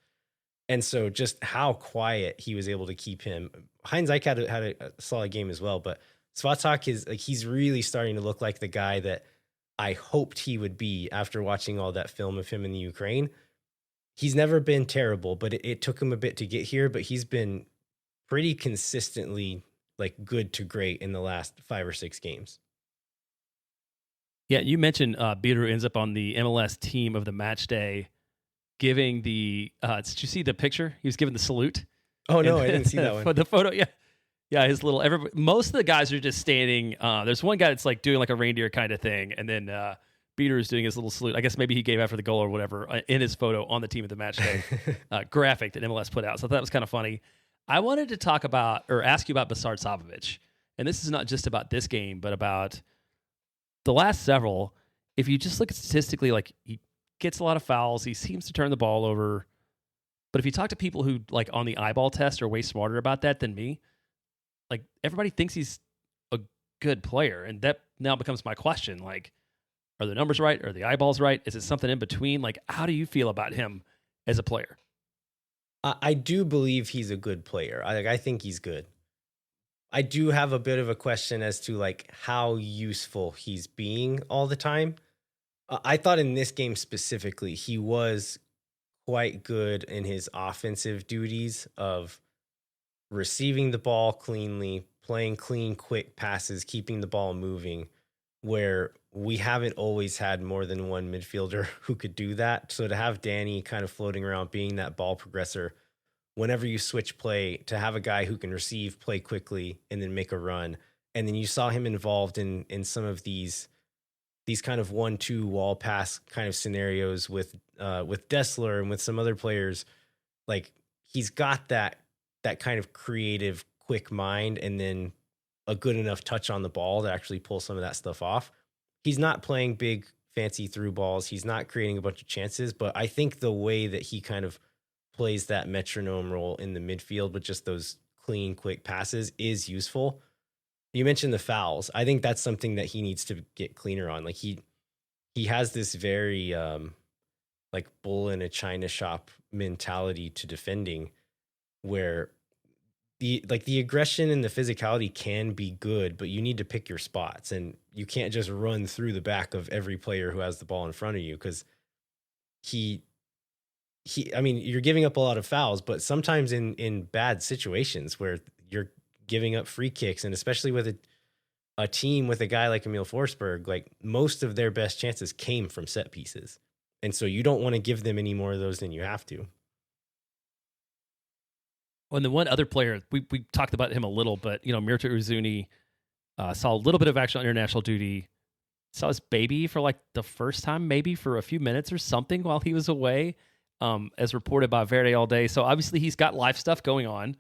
And so just how quiet he was able to keep him. Heinzike had a solid game as well, but Svatok is like, he's really starting to look like the guy that I hoped he would be after watching all that film of him in the Ukraine. He's never been terrible, but it took him a bit to get here, but he's been pretty consistently like good to great in the last 5 or 6 games. Yeah, you mentioned Beater ends up on the MLS team of the match day, giving the did you see the picture? He was giving the salute. Oh no, I didn't see that one. The photo, yeah, his little. Most of the guys are just standing. There's one guy that's like doing like a reindeer kind of thing, and then Beater is doing his little salute. I guess maybe he gave after the goal or whatever in his photo on the team of the match day graphic that MLS put out. So I thought that was kind of funny. I wanted to talk about or ask you about Basard Sabovic, and this is not just about this game, but about the last several. If you just look at statistically, like he gets a lot of fouls, he seems to turn the ball over. But if you talk to people who like on the eyeball test are way smarter about that than me, like everybody thinks he's a good player, and that now becomes my question: like, are the numbers right? Are the eyeballs right? Is it something in between? Like, how do you feel about him as a player? I do believe he's a good player. I think he's good. I do have a bit of a question as to like how useful he's being all the time. I thought in this game specifically, he was quite good in his offensive duties of receiving the ball cleanly, playing clean, quick passes, keeping the ball moving, where we haven't always had more than one midfielder who could do that. So to have Danny kind of floating around being that ball progressor, whenever you switch play, to have a guy who can receive, play quickly, and then make a run. And then you saw him involved in some of these kind of 1-2 wall pass kind of scenarios with Dessler and with some other players. Like he's got that kind of creative, quick mind, and then a good enough touch on the ball to actually pull some of that stuff off. He's not playing big, fancy through balls. He's not creating a bunch of chances, but I think the way that he kind of plays that metronome role in the midfield with just those clean, quick passes is useful. You mentioned the fouls. I think that's something that he needs to get cleaner on. Like he has this very like bull in a china shop mentality to defending, where the aggression and the physicality can be good, but you need to pick your spots, and you can't just run through the back of every player who has the ball in front of you, because I mean, you're giving up a lot of fouls, but sometimes in bad situations where you're giving up free kicks, and especially with a team with a guy like Emil Forsberg, like most of their best chances came from set pieces. And so you don't want to give them any more of those than you have to. Well, and the one other player, we talked about him a little, but, Mirta Uzuni saw a little bit of action on international duty, saw his baby for like the first time, maybe for a few minutes or something while he was away, as reported by Verde all day. So obviously he's got life stuff going on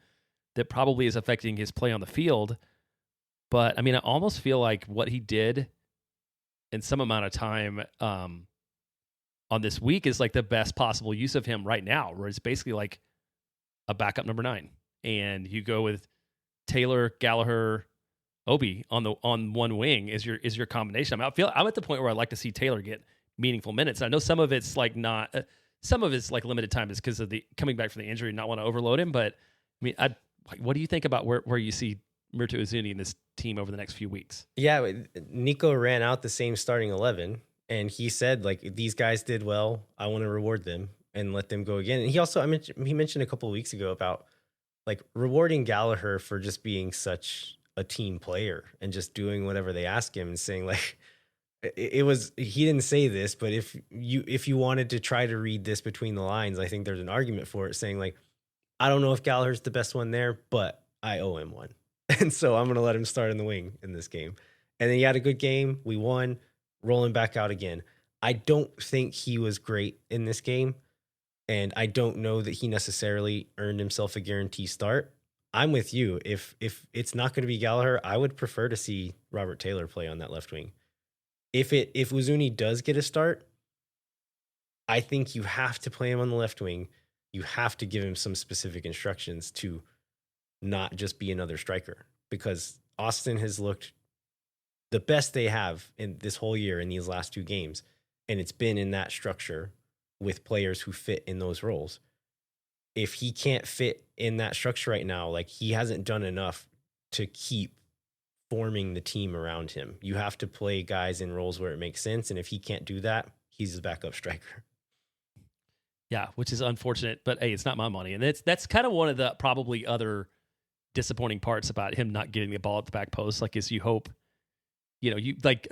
that probably is affecting his play on the field. But, I mean, I almost feel like what he did in some amount of time on this week is like the best possible use of him right now, where it's basically like a backup number 9, and you go with Taylor, Gallagher, Obi on one wing is your combination. I mean, I'm at the point where I'd like to see Taylor get meaningful minutes. I know some of it's like not, some of it's like limited time is because of the coming back from the injury and not want to overload him. But I mean, what do you think about where you see Mirta Uzuni in this team over the next few weeks? Yeah, Nico ran out the same starting 11, and he said like, these guys did well, I want to reward them and let them go again. And he mentioned a couple of weeks ago about like rewarding Gallagher for just being such a team player and just doing whatever they ask him, and saying like, he didn't say this, but if you wanted to try to read this between the lines, I think there's an argument for it, saying like, I don't know if Gallagher's the best one there, but I owe him one. And so I'm going to let him start in the wing in this game. And then he had a good game. We won, rolling back out again. I don't think he was great in this game. And I don't know that he necessarily earned himself a guarantee start. I'm with you. If it's not going to be Gallagher, I would prefer to see Robert Taylor play on that left wing. If Uzuni does get a start, I think you have to play him on the left wing. You have to give him some specific instructions to not just be another striker, because Austin has looked the best they have in this whole year in these last 2 games. And it's been in that structure with players who fit in those roles. If he can't fit in that structure right now, like, he hasn't done enough to keep forming the team around him. You have to play guys in roles where it makes sense. And if he can't do that, he's his backup striker. Yeah, which is unfortunate, but hey, it's not my money. And that's kind of one of the probably other disappointing parts about him not getting the ball at the back post. Like, is you hope, you like,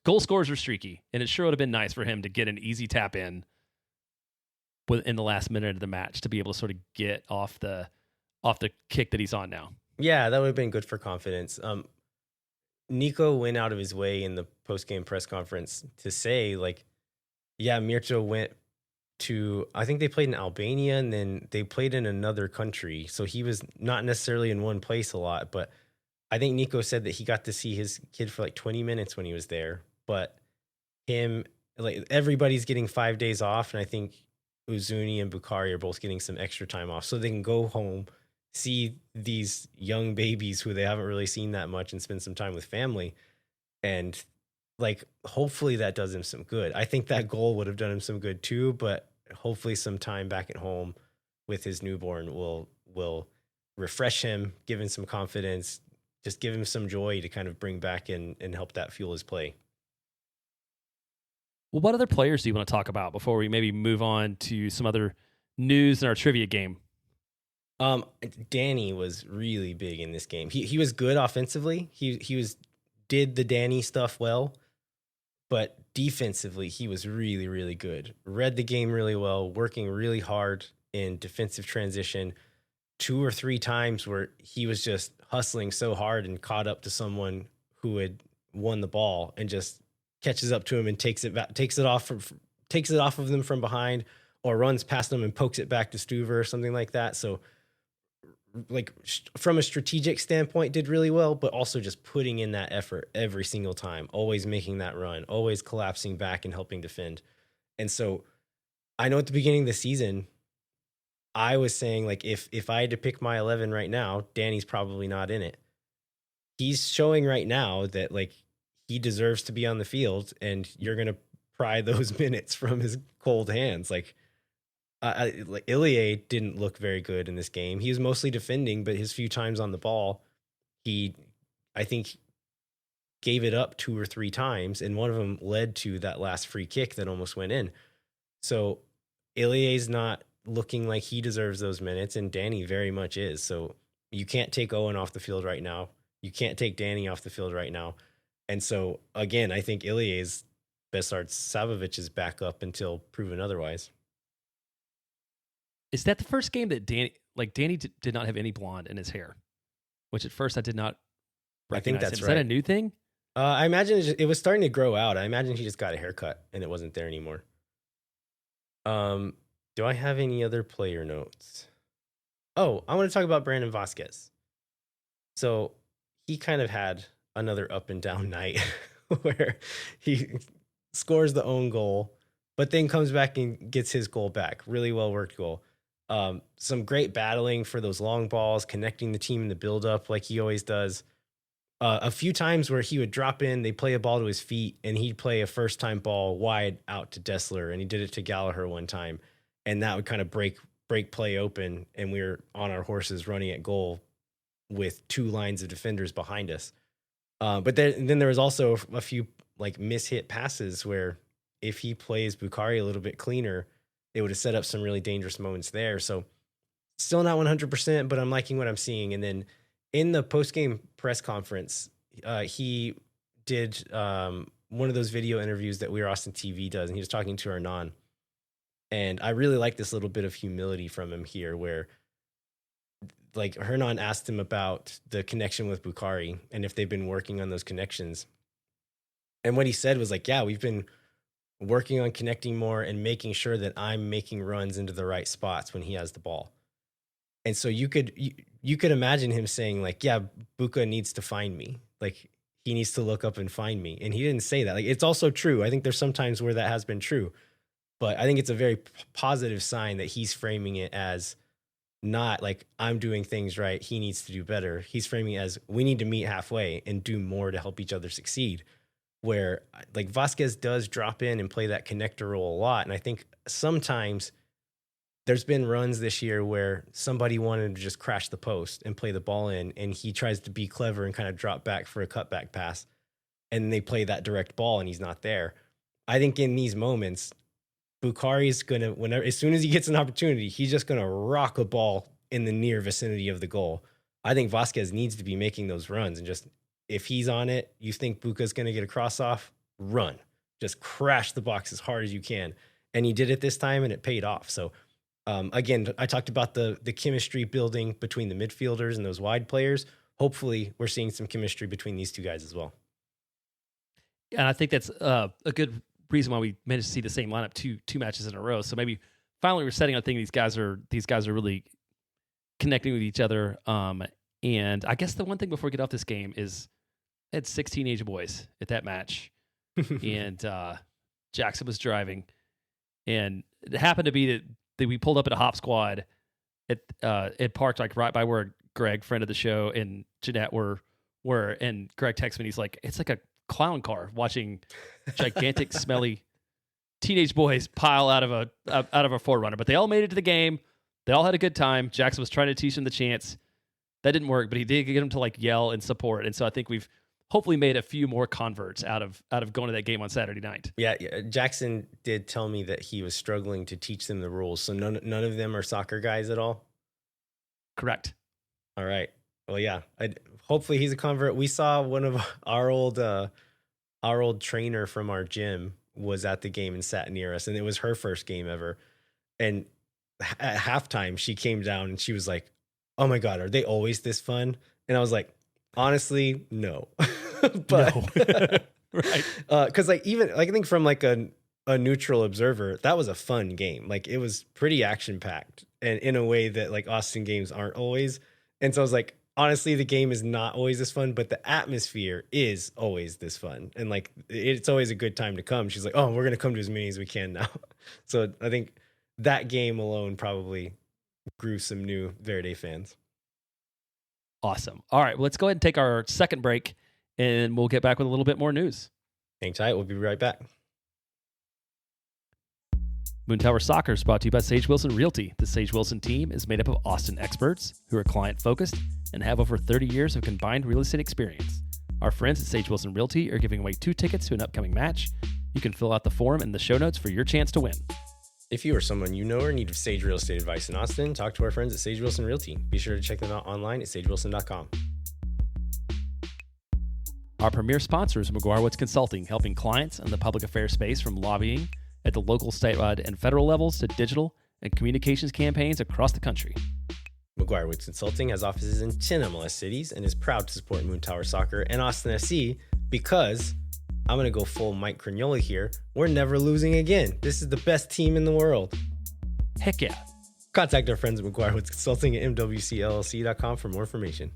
goal scorers are streaky, and it sure would have been nice for him to get an easy tap in in the last minute of the match to be able to sort of get off the kick that he's on now. Yeah, that would have been good for confidence. Nico went out of his way in the post-game press conference to say, like, yeah, Mirto went to, I think they played in Albania, and then they played in another country. So he was not necessarily in one place a lot, but I think Nico said that he got to see his kid for like 20 minutes when he was there. But him, like, everybody's getting 5 days off, and I think Uzuni and Bukhari are both getting some extra time off so they can go home, see these young babies who they haven't really seen that much, and spend some time with family. And, like, hopefully that does him some good. I think that goal would have done him some good too, but hopefully some time back at home with his newborn will refresh him, give him some confidence, just give him some joy to kind of bring back and help that fuel his play. Well, what other players do you want to talk about before we maybe move on to some other news in our trivia game? Danny was really big in this game. He was good offensively. He did the Danny stuff well, but defensively he was really, really good. Read the game really well, working really hard in defensive transition. 2 or 3 times where he was just hustling so hard and caught up to someone who had won the ball and just catches up to him and takes it off of them from behind, or runs past them and pokes it back to Stuver or something like that. So, like, from a strategic standpoint, did really well, but also just putting in that effort every single time, always making that run, always collapsing back and helping defend. And so I know at the beginning of the season, I was saying, like, if I had to pick my 11 right now, Danny's probably not in it. He's showing right now that, like, he deserves to be on the field, and you're going to pry those minutes from his cold hands. Like, Ilie didn't look very good in this game. He was mostly defending, but his few times on the ball, I think, gave it up 2 or 3 times, and one of them led to that last free kick that almost went in. So Ilie's not looking like he deserves those minutes, and Danny very much is. So you can't take Owen off the field right now. You can't take Danny off the field right now. And so, again, I think Ilie's best starts Savovic's back up until proven otherwise. Is that the first game that Danny did not have any blonde in his hair, which at first I did not recognize. I think that's him. right. Is that a new thing? I imagine it was starting to grow out. I imagine he just got a haircut and it wasn't there anymore. Do I have any other player notes? Oh, I want to talk about Brandon Vasquez. So he kind of had another up and down night where he scores the own goal, but then comes back and gets his goal back. Really well worked goal. Some great battling for those long balls, connecting the team in the buildup like he always does. A few times where he would drop in, they play a ball to his feet, and he'd play a first-time ball wide out to Dessler, and he did it to Gallagher one time, and that would kind of break play open, and we were on our horses running at goal with 2 lines of defenders behind us. But then there was also a few, like, mishit passes where if he plays Bukhari a little bit cleaner, it would have set up some really dangerous moments there. So still not 100%, but I'm liking what I'm seeing. And then in the post-game press conference, he did one of those video interviews that We Are Austin TV does, and he was talking to Hernan. And I really like this little bit of humility from him here, where like Hernan asked him about the connection with Bukhari and if they've been working on those connections. And what he said was like, yeah, we've been working on connecting more and making sure that I'm making runs into the right spots when he has the ball. And so you could imagine him saying like, yeah, Buka needs to find me. Like he needs to look up and find me. And he didn't say that. Like it's also true. I think there's some times where that has been true, but I think it's a very positive sign that he's framing it as not like I'm doing things right, he needs to do better. He's framing it as we need to meet halfway and do more to help each other succeed. Where like Vasquez does drop in and play that connector role a lot. And I think sometimes there's been runs this year where somebody wanted to just crash the post and play the ball in, and he tries to be clever and kind of drop back for a cutback pass, and they play that direct ball and he's not there. I think in these moments, Bukhari's going to, as soon as he gets an opportunity, he's just going to rock a ball in the near vicinity of the goal. I think Vasquez needs to be making those runs, and just, if he's on it, you think Buka's going to get a cross off, run. Just crash the box as hard as you can. And he did it this time, and it paid off. So, again, I talked about the chemistry building between the midfielders and those wide players. Hopefully, we're seeing some chemistry between these two guys as well. And I think that's a good reason why we managed to see the same lineup two matches in a row. So maybe finally we're setting on thinking these guys are really connecting with each other. And I guess the one thing before we get off this game is I had 6 teenage boys at that match, and Jackson was driving, and it happened to be that we pulled up at a hop squad it parked like right by where Greg, friend of the show, and Jeanette were, and Greg texted me. He's like, it's like a clown car watching gigantic, smelly teenage boys pile out of a 4Runner. But they all made it to the game. They all had a good time. Jackson was trying to teach them the chants. That didn't work, but he did get them to like yell and support. And so I think we've hopefully made a few more converts out of going to that game on Saturday night. Yeah, Jackson did tell me that he was struggling to teach them the rules. So none of them are soccer guys at all? Correct. All right. Well, yeah. Hopefully he's a convert. We saw one of our old trainer from our gym was at the game and sat near us, and it was her first game ever. And at halftime, she came down and she was like, "Oh my God, are they always this fun?" And I was like, honestly, no. But no. Right. Because I think from like a neutral observer, that was a fun game. Like it was pretty action packed, and in a way that like Austin games aren't always. And so I was like, honestly, the game is not always this fun, but the atmosphere is always this fun. And like, it's always a good time to come. She's like, "Oh, we're going to come to as many as we can now." So I think that game alone probably grew some new Verde fans. Awesome. All right, well, let's go ahead and take our second break, and we'll get back with a little bit more news. Hang tight. We'll be right back. Moon Tower Soccer is brought to you by Sage Wilson Realty. The Sage Wilson team is made up of Austin experts who are client-focused and have over 30 years of combined real estate experience. Our friends at Sage Wilson Realty are giving away 2 tickets to an upcoming match. You can fill out the form in the show notes for your chance to win. If you or someone you know are in need of Sage real estate advice in Austin, talk to our friends at Sage Wilson Realty. Be sure to check them out online at sagewilson.com. Our premier sponsor is McGuire Woods Consulting, helping clients in the public affairs space from lobbying at the local, statewide, and federal levels to digital and communications campaigns across the country. McGuire Woods Consulting has offices in 10 MLS cities and is proud to support Moon Tower Soccer and Austin FC because, I'm going to go full Mike Cragnola here, we're never losing again. This is the best team in the world. Heck yeah. Contact our friends at McGuire Woods Consulting at mwcllc.com for more information.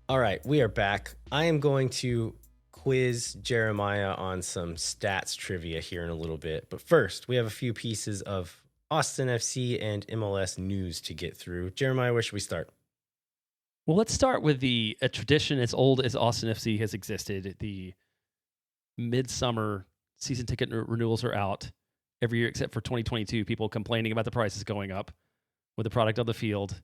All right, we are back. I am going to quiz Jeremiah on some stats trivia here in a little bit. But first, we have a few pieces of Austin FC and MLS news to get through. Jeremiah, where should we start? Well, let's start with a tradition as old as Austin FC has existed. The midsummer season ticket renewals are out every year except for 2022. People complaining about the prices going up with the product on the field.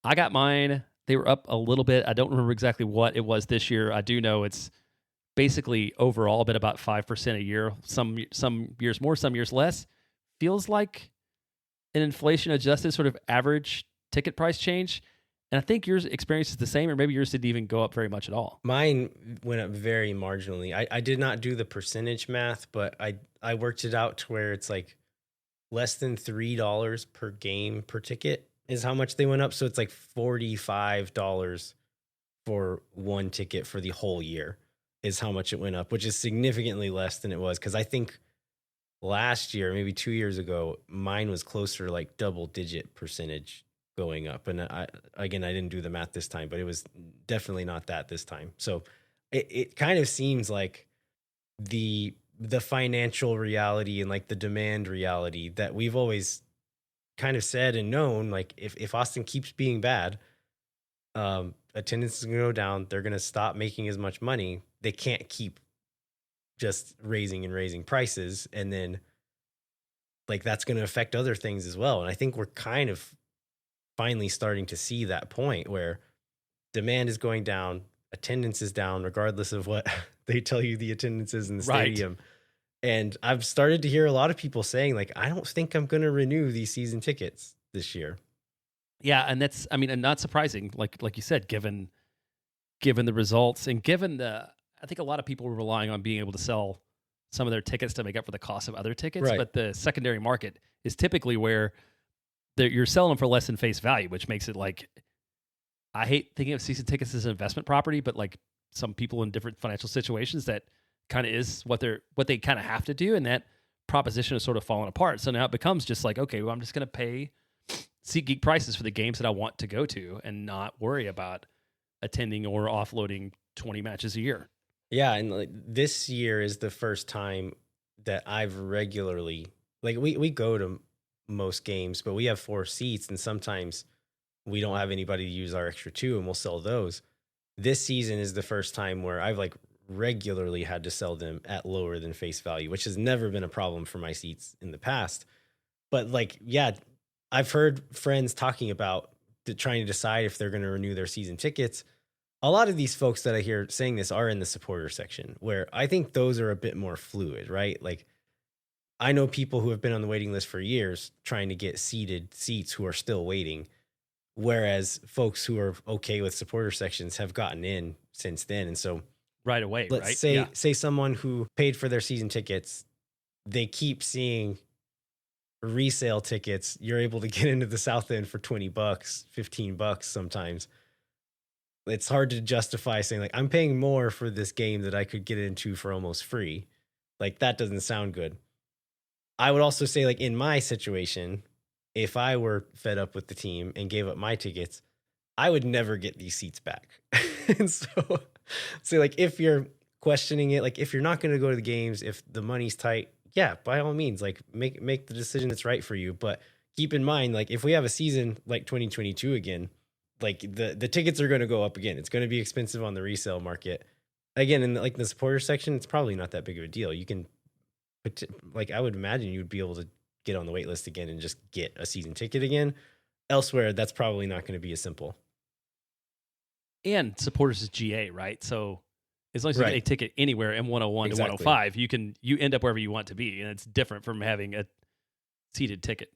I got mine. They were up a little bit. I don't remember exactly what it was this year. I do know it's basically overall been about 5% a year. Some years more, some years less. Feels like an inflation-adjusted sort of average ticket price change. And I think yours experience is the same, or maybe yours didn't even go up very much at all. Mine went up very marginally. I did not do the percentage math, but I worked it out to where it's like less than $3 per game per ticket. is how much they went up. So it's like $45 for one ticket for the whole year is how much it went up, which is significantly less than it was. Cause I think last year, maybe 2 years ago, mine was closer to like double digit percentage going up. And I didn't do the math this time, but it was definitely not that this time. So it kind of seems like the financial reality and like the demand reality that we've always kind of said and known, like if Austin keeps being bad, attendance is going to go down. They're going to stop making as much money. They can't keep just raising prices. And then like, that's going to affect other things as well. And I think we're kind of finally starting to see that point where demand is going down, attendance is down, regardless of what they tell you the attendance is in the stadium. And I've started to hear a lot of people saying, like, I don't think I'm going to renew these season tickets this year. Yeah, and that's, I mean, and not surprising, like you said, given the results and given I think a lot of people were relying on being able to sell some of their tickets to make up for the cost of other tickets. Right. But the secondary market is typically where you're selling them for less than face value, which makes it like, I hate thinking of season tickets as an investment property, but like some people in different financial situations, that kind of is what they kind of have to do. And that proposition is sort of falling apart. So now it becomes just like, okay, well, I'm just going to pay SeatGeek prices for the games that I want to go to and not worry about attending or offloading 20 matches a year. Yeah, and like this year is the first time that I've regularly, like we go to most games, but we have 4 seats and sometimes we don't have anybody to use our extra 2 and we'll sell those. This season is the first time where I've like regularly had to sell them at lower than face value, which has never been a problem for my seats in the past. But like, yeah, I've heard friends talking about trying to decide if they're going to renew their season tickets. A lot of these folks that I hear saying this are in the supporter section, where I think those are a bit more fluid, right? Like, I know people who have been on the waiting list for years trying to get seated seats who are still waiting, whereas folks who are okay with supporter sections have gotten in since then. And so right away, let's right? say someone who paid for their season tickets, they keep seeing resale tickets. You're able to get into the South End for $20, $15 sometimes. It's hard to justify saying like, I'm paying more for this game that I could get into for almost free. Like, that doesn't sound good. I would also say, like, in my situation, if I were fed up with the team and gave up my tickets, I would never get these seats back. And so like, if you're questioning it, like if you're not going to go to the games, if the money's tight, yeah, by all means, like make the decision that's right for you. But keep in mind, like if we have a season like 2022 again, like the tickets are going to go up again. It's going to be expensive on the resale market. Again, in the supporter section, it's probably not that big of a deal. You can, like, I would imagine you would be able to get on the wait list again and just get a season ticket again. Elsewhere, that's probably not going to be as simple. And supporters is GA, right? So as long as you get a ticket anywhere, M101 to 105, you end up wherever you want to be, and it's different from having a seated ticket.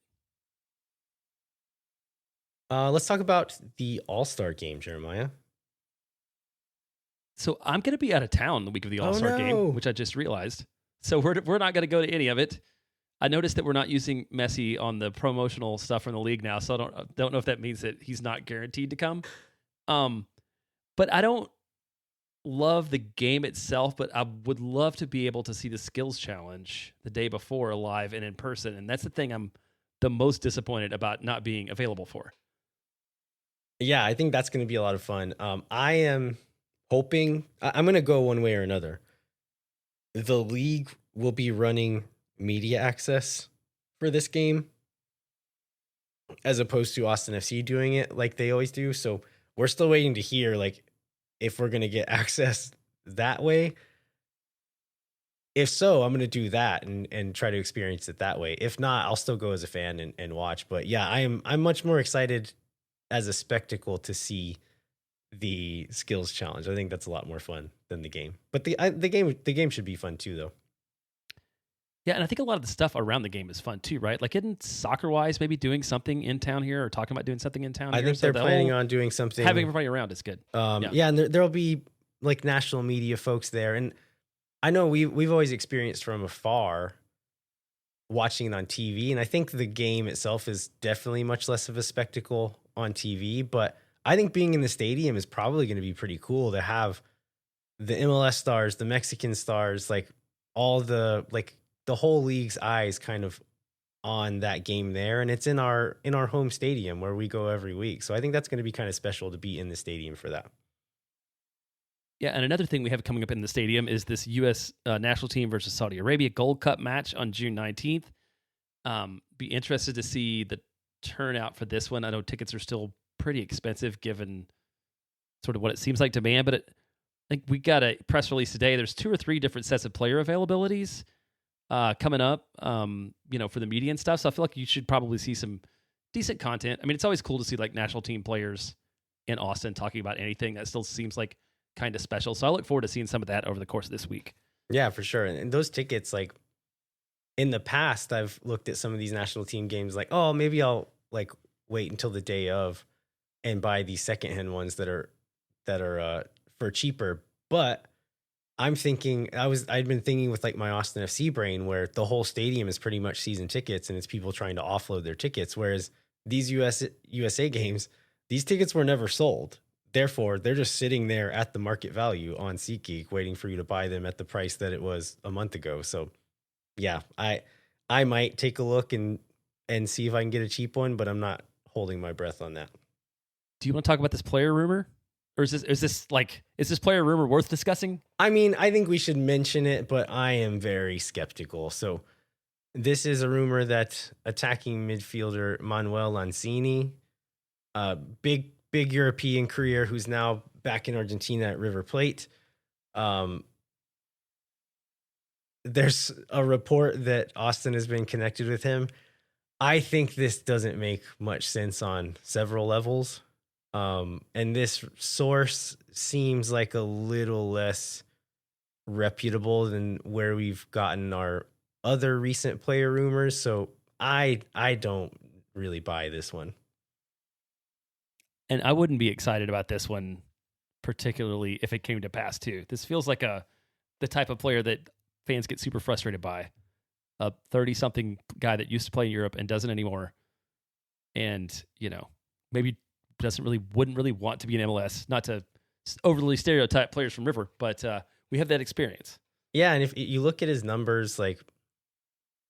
Let's talk about the All-Star game, Jeremiah. So I'm going to be out of town the week of the All-Star game, which I just realized. So we're not going to go to any of it. I noticed that we're not using Messi on the promotional stuff from the league now, so I don't know if that means that he's not guaranteed to come. But I don't love the game itself, but I would love to be able to see the skills challenge the day before live and in person, and that's the thing I'm the most disappointed about not being available for. Yeah, I think that's going to be a lot of fun. I am hoping I'm going to go one way or another. The league will be running media access for this game as opposed to Austin FC doing it like they always do. So we're still waiting to hear like if we're going to get access that way. If so, I'm going to do that and try to experience it that way. If not, I'll still go as a fan and watch. But yeah, I'm much more excited as a spectacle to see the skills challenge. I think that's a lot more fun than the game. But the game should be fun too, though. Yeah, and I think a lot of the stuff around the game is fun too, right? Like, isn't soccer-wise maybe doing something in town here or talking about doing something in town here? I think they're planning on doing something. Having everybody around is good. Yeah, and there'll be like national media folks there. And I know we've always experienced from afar watching it on TV. And I think the game itself is definitely much less of a spectacle on TV, but I think being in the stadium is probably going to be pretty cool to have the MLS stars, the Mexican stars, like all the whole league's eyes kind of on that game there, and it's in our home stadium where we go every week. So I think that's going to be kind of special to be in the stadium for that. Yeah, and another thing we have coming up in the stadium is this U.S. National team versus Saudi Arabia Gold Cup match on June 19th. Be interested to see the turnout for this one. I know tickets are still pretty expensive given sort of what it seems like demand, but I think we got a press release today. There's 2 or 3 different sets of player availabilities coming up, for the media and stuff. So I feel like you should probably see some decent content. I mean, it's always cool to see like national team players in Austin talking about anything. That still seems like kind of special. So I look forward to seeing some of that over the course of this week. Yeah, for sure. And those tickets, like in the past, I've looked at some of these national team games like, oh, maybe I'll like wait until the day of and buy these secondhand ones that are for cheaper. But I'm thinking I'd been thinking with like my Austin FC brain where the whole stadium is pretty much season tickets and it's people trying to offload their tickets. Whereas these USA games, these tickets were never sold. Therefore, they're just sitting there at the market value on SeatGeek waiting for you to buy them at the price that it was a month ago. So yeah, I might take a look and see if I can get a cheap one, but I'm not holding my breath on that. Do you want to talk about this player rumor? Or is this player rumor worth discussing? I mean, I think we should mention it, but I am very skeptical. So this is a rumor that attacking midfielder Manuel Lanzini, big European career, who's now back in Argentina at River Plate. There's a report that Austin has been connected with him. I think this doesn't make much sense on several levels. And this source seems like a little less reputable than where we've gotten our other recent player rumors. So I don't really buy this one. And I wouldn't be excited about this one, particularly if it came to pass too. This feels like the type of player that fans get super frustrated by. A 30-something guy that used to play in Europe and doesn't anymore. And, maybe wouldn't really want to be in MLS, not to overly stereotype players from River, but we have that experience. Yeah, and if you look at his numbers, like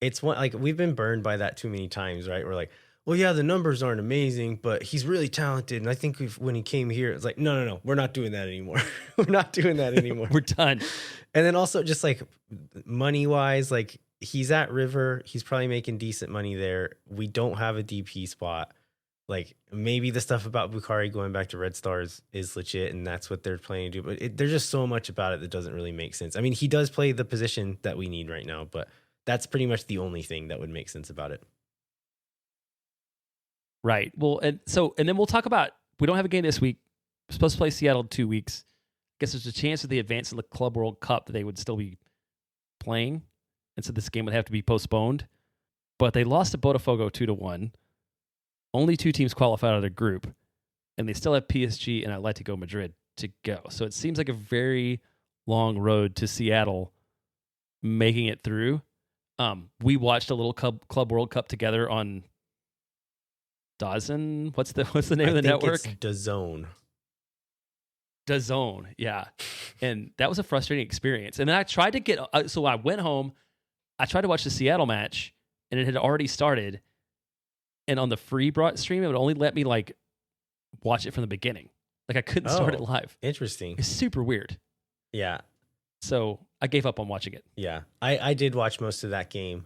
it's one like we've been burned by that too many times, right? We're like, well, yeah, the numbers aren't amazing, but he's really talented. And I think when he came here, it's like, no, we're not doing that anymore. We're not doing that anymore. We're done. And then also just like money wise, like he's at River, he's probably making decent money there. We don't have a DP spot. Like maybe the stuff about Bukhari going back to Red Stars is legit and that's what they're planning to do. But there's just so much about it that doesn't really make sense. I mean, he does play the position that we need right now, but that's pretty much the only thing that would make sense about it. Right. Well, and then we'll talk about, we don't have a game this week. We're supposed to play Seattle in 2 weeks. I guess there's a chance of the advance in the Club World Cup that they would still be playing. And so this game would have to be postponed. But they lost to Botafogo 2-1. Only 2 teams qualified out of the group. And they still have PSG and Atletico Madrid to go. So it seems like a very long road to Seattle making it through. We watched a little Club World Cup together on DAZN. What's the name of the network? It's DAZN. DAZN, yeah. And that was a frustrating experience. And then I tried to so I went home, I tried to watch the Seattle match, and it had already started. And on the free stream, it would only let me like watch it from the beginning. Like I couldn't start it live. Interesting. It's super weird. Yeah. So I gave up on watching it. Yeah. I did watch most of that game.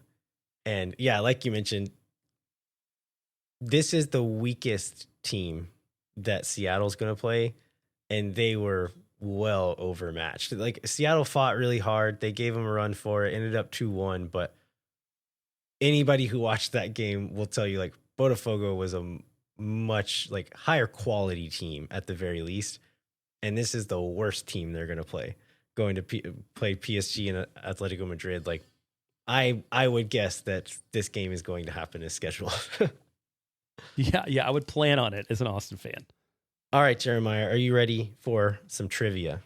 And yeah, like you mentioned, this is the weakest team that Seattle's going to play. And they were well overmatched. Like Seattle fought really hard. They gave them a run for it. Ended up 2-1. But anybody who watched that game will tell you like Botafogo was a much like higher quality team at the very least. And this is the worst team they're going to play. Going to play PSG and Atletico Madrid. Like I would guess that this game is going to happen as scheduled. Yeah, I would plan on it as an Austin fan. All right, Jeremiah, are you ready for some trivia?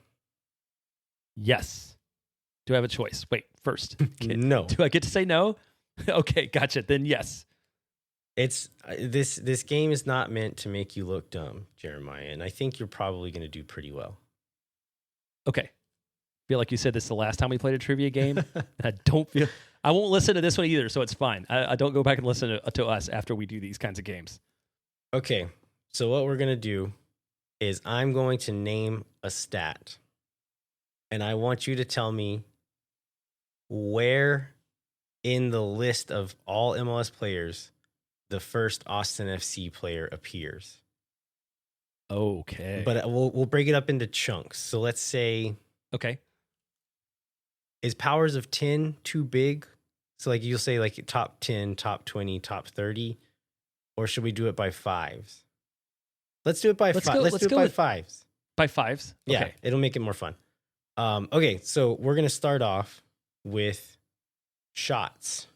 Yes. Do I have a choice? Wait, first. No. Do I get to say no? Okay, gotcha. Then yes. It's this game is not meant to make you look dumb, Jeremiah, and I think you're probably going to do pretty well. Okay. Feel like you said this is the last time we played a trivia game. And I won't listen to this one either, so it's fine. I don't go back and listen to us after we do these kinds of games. Okay, so what we're going to do is I'm going to name a stat, and I want you to tell me where in the list of all MLS players the first Austin FC player appears. Okay. But we'll break it up into chunks. So let's say, okay, is powers of 10 too big? So like you'll say like top 10, top 20, top 30, or should we do it by fives? Let's do it by fives. Let's do it by fives. By fives? Okay. Yeah, it'll make it more fun. Okay, so we're going to start off with shots.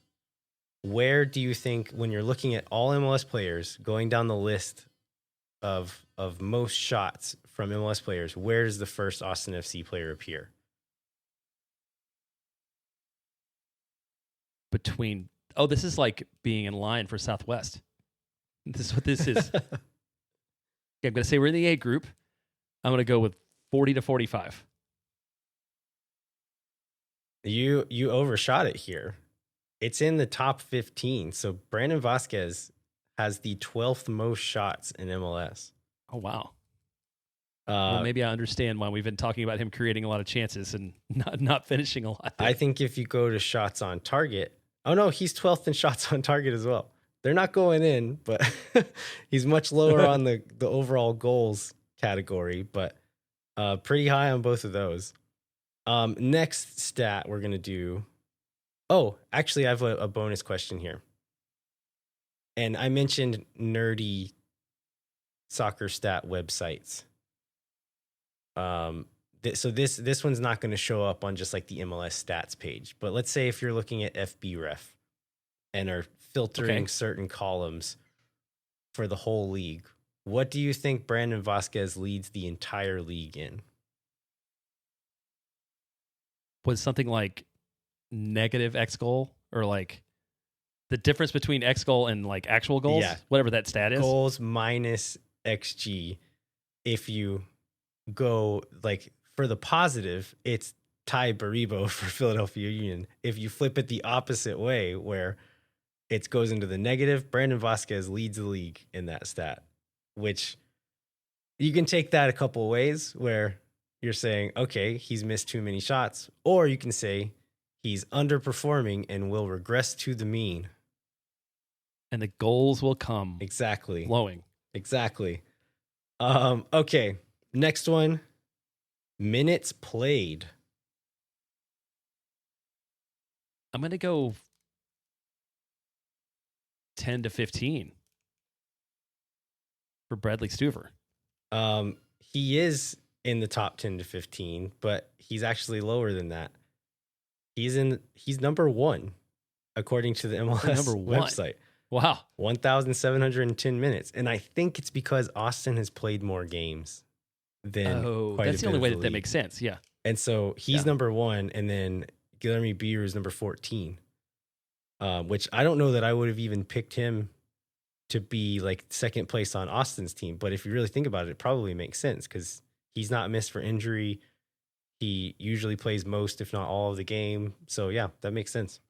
Where do you think, when you're looking at all MLS players, going down the list of most shots from MLS players, where does the first Austin FC player appear? This is like being in line for Southwest. This is what this is. Okay, I'm going to say we're in the A group. I'm going to go with 40 to 45. You overshot it here. It's in the top 15. So Brandon Vasquez has the 12th most shots in MLS. Oh, wow. Well, maybe I understand why we've been talking about him creating a lot of chances and not finishing a lot there. I think if you go to shots on target, oh no, he's 12th in shots on target as well. They're not going in, but he's much lower on the overall goals category, but pretty high on both of those. Next stat we're going to do. Oh, actually, I have a bonus question here. And I mentioned nerdy soccer stat websites. So this one's not going to show up on just like the MLS stats page. But let's say if you're looking at FBref and are filtering certain columns for the whole league, what do you think Brandon Vasquez leads the entire league in? Was something like negative X goal, or like the difference between X goal and like actual goals? Yeah. Whatever that stat is. Goals minus XG. If you go like for the positive, it's Ty Baribo for Philadelphia Union. If you flip it the opposite way, where it goes into the negative, Brandon Vasquez leads the league in that stat, which you can take that a couple ways, where you're saying, okay, he's missed too many shots, or you can say he's underperforming and will regress to the mean. And the goals will come. Exactly. Flowing. Exactly. Okay. Next one. Minutes played. I'm going to go 10 to 15 for Bradley Stuver. He is in the top 10 to 15, but he's actually lower than that. He's number 1 according to the MLS website. Wow. 1,710 minutes. And I think it's because Austin has played more games than quite that's a the only bit way of the that makes sense. Yeah. And so he's number 1, and then Guilherme Beer is number 14, which I don't know that I would have even picked him to be like second place on Austin's team. But if you really think about it, it probably makes sense because he's not missed for injury. He usually plays most, if not all, of the game. So yeah, that makes sense.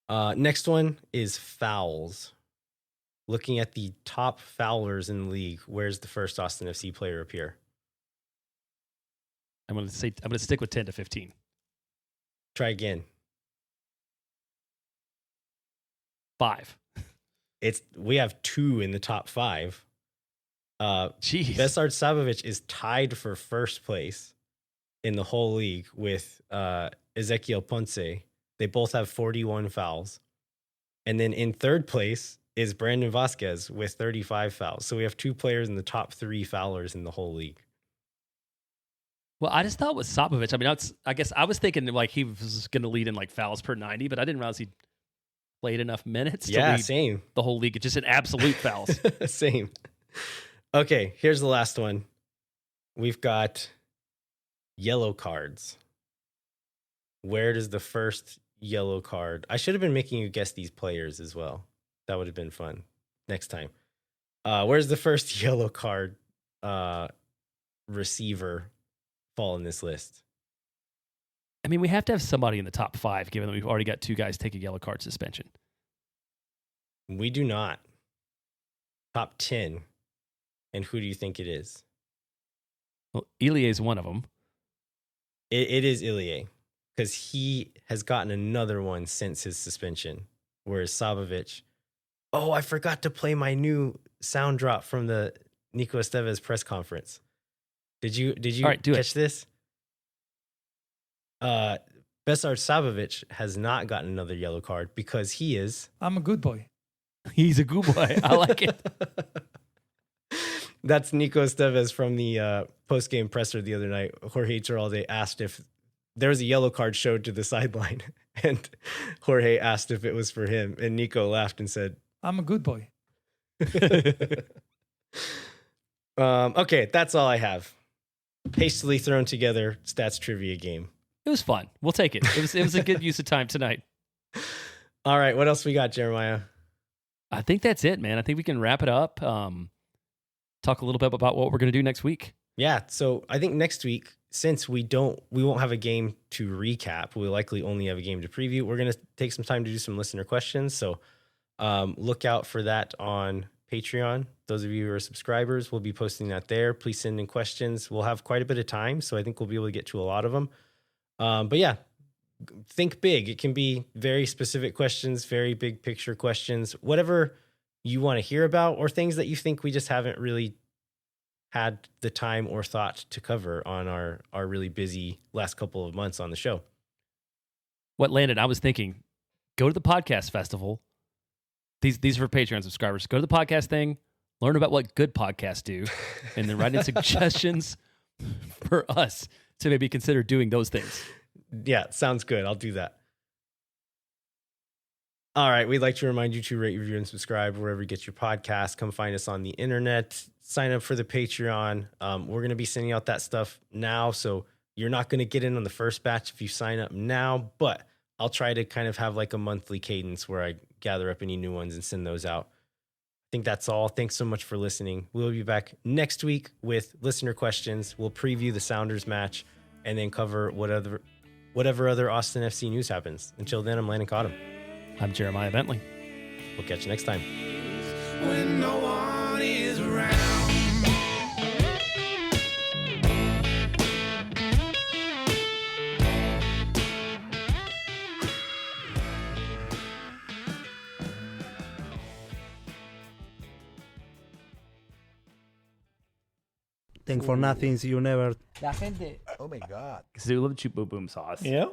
Next one is fouls. Looking at the top foulers in the league, where's the first Austin FC player appear? I'm going to stick with 10 to 15. Try again. 5. We have 2 in the top 5. Jeez. Besard Sabovic is tied for first place in the whole league with Ezequiel Ponce. They both have 41 fouls. And then in third place is Brandon Vasquez with 35 fouls. So we have 2 players in the top 3 foulers in the whole league. Well, I just thought it was Sabovic. I mean, I guess I was thinking like he was going to lead in like fouls per 90, but I didn't realize he played enough minutes to lead same. The whole league. It's just an absolute fouls. Same. Okay, here's the last one. We've got yellow cards. Where does the first yellow card. I should have been making you guess these players as well. That would have been fun next time. Where's the first yellow card receiver fall in this list? I mean, we have to have somebody in the top 5, given that we've already got 2 guys take a yellow card suspension. We do not. Top 10. And who do you think it is? Well, Ilie is one of them. It is Ilie, because he has gotten another one since his suspension, whereas Sabovic. Oh, I forgot to play my new sound drop from the Nico Estevez press conference. Did you All right, catch this? Besar Sabovic has not gotten another yellow card because he is. I'm a good boy. He's a good boy. I like it. That's Nico Estevez from the post-game presser the other night. Jorge Iturralde asked if there was a yellow card showed to the sideline, and Jorge asked if it was for him, and Nico laughed and said, I'm a good boy. Okay, that's all I have. Hastily thrown together stats trivia game. It was fun. We'll take it. It was a good use of time tonight. All right, what else we got, Jeremiah? I think that's it, man. I think we can wrap it up. Talk a little bit about what we're going to do next week. Yeah, so I think next week, since we won't have a game to recap, we'll likely only have a game to preview. We're going to take some time to do some listener questions. So look out for that on Patreon. Those of you who are subscribers, we'll be posting that there. Please send in questions. We'll have quite a bit of time, so I think we'll be able to get to a lot of them. But yeah, think big. It can be very specific questions, very big picture questions, whatever you want to hear about, or things that you think we just haven't really had the time or thought to cover on our really busy last couple of months on the show. What Landon, I was thinking, go to the podcast festival. These are for Patreon subscribers. Go to the podcast thing, learn about what good podcasts do, and then write in suggestions for us to maybe consider doing those things. Yeah, sounds good. I'll do that. All right. We'd like to remind you to rate, review, and subscribe wherever you get your podcast. Come find us on the internet. Sign up for the Patreon. We're going to be sending out that stuff now, so you're not going to get in on the first batch if you sign up now, but I'll try to kind of have like a monthly cadence where I gather up any new ones and send those out. I think that's all. Thanks so much for listening. We'll be back next week with listener questions. We'll preview the Sounders match and then cover whatever other Austin FC news happens. Until then, I'm Landon Cottom. I'm Jeremiah Bentley. We'll catch you next time. When no one is around. Think for nothings, you never. La gente. Oh my God. Because they love cheap boom boom sauce. Yeah.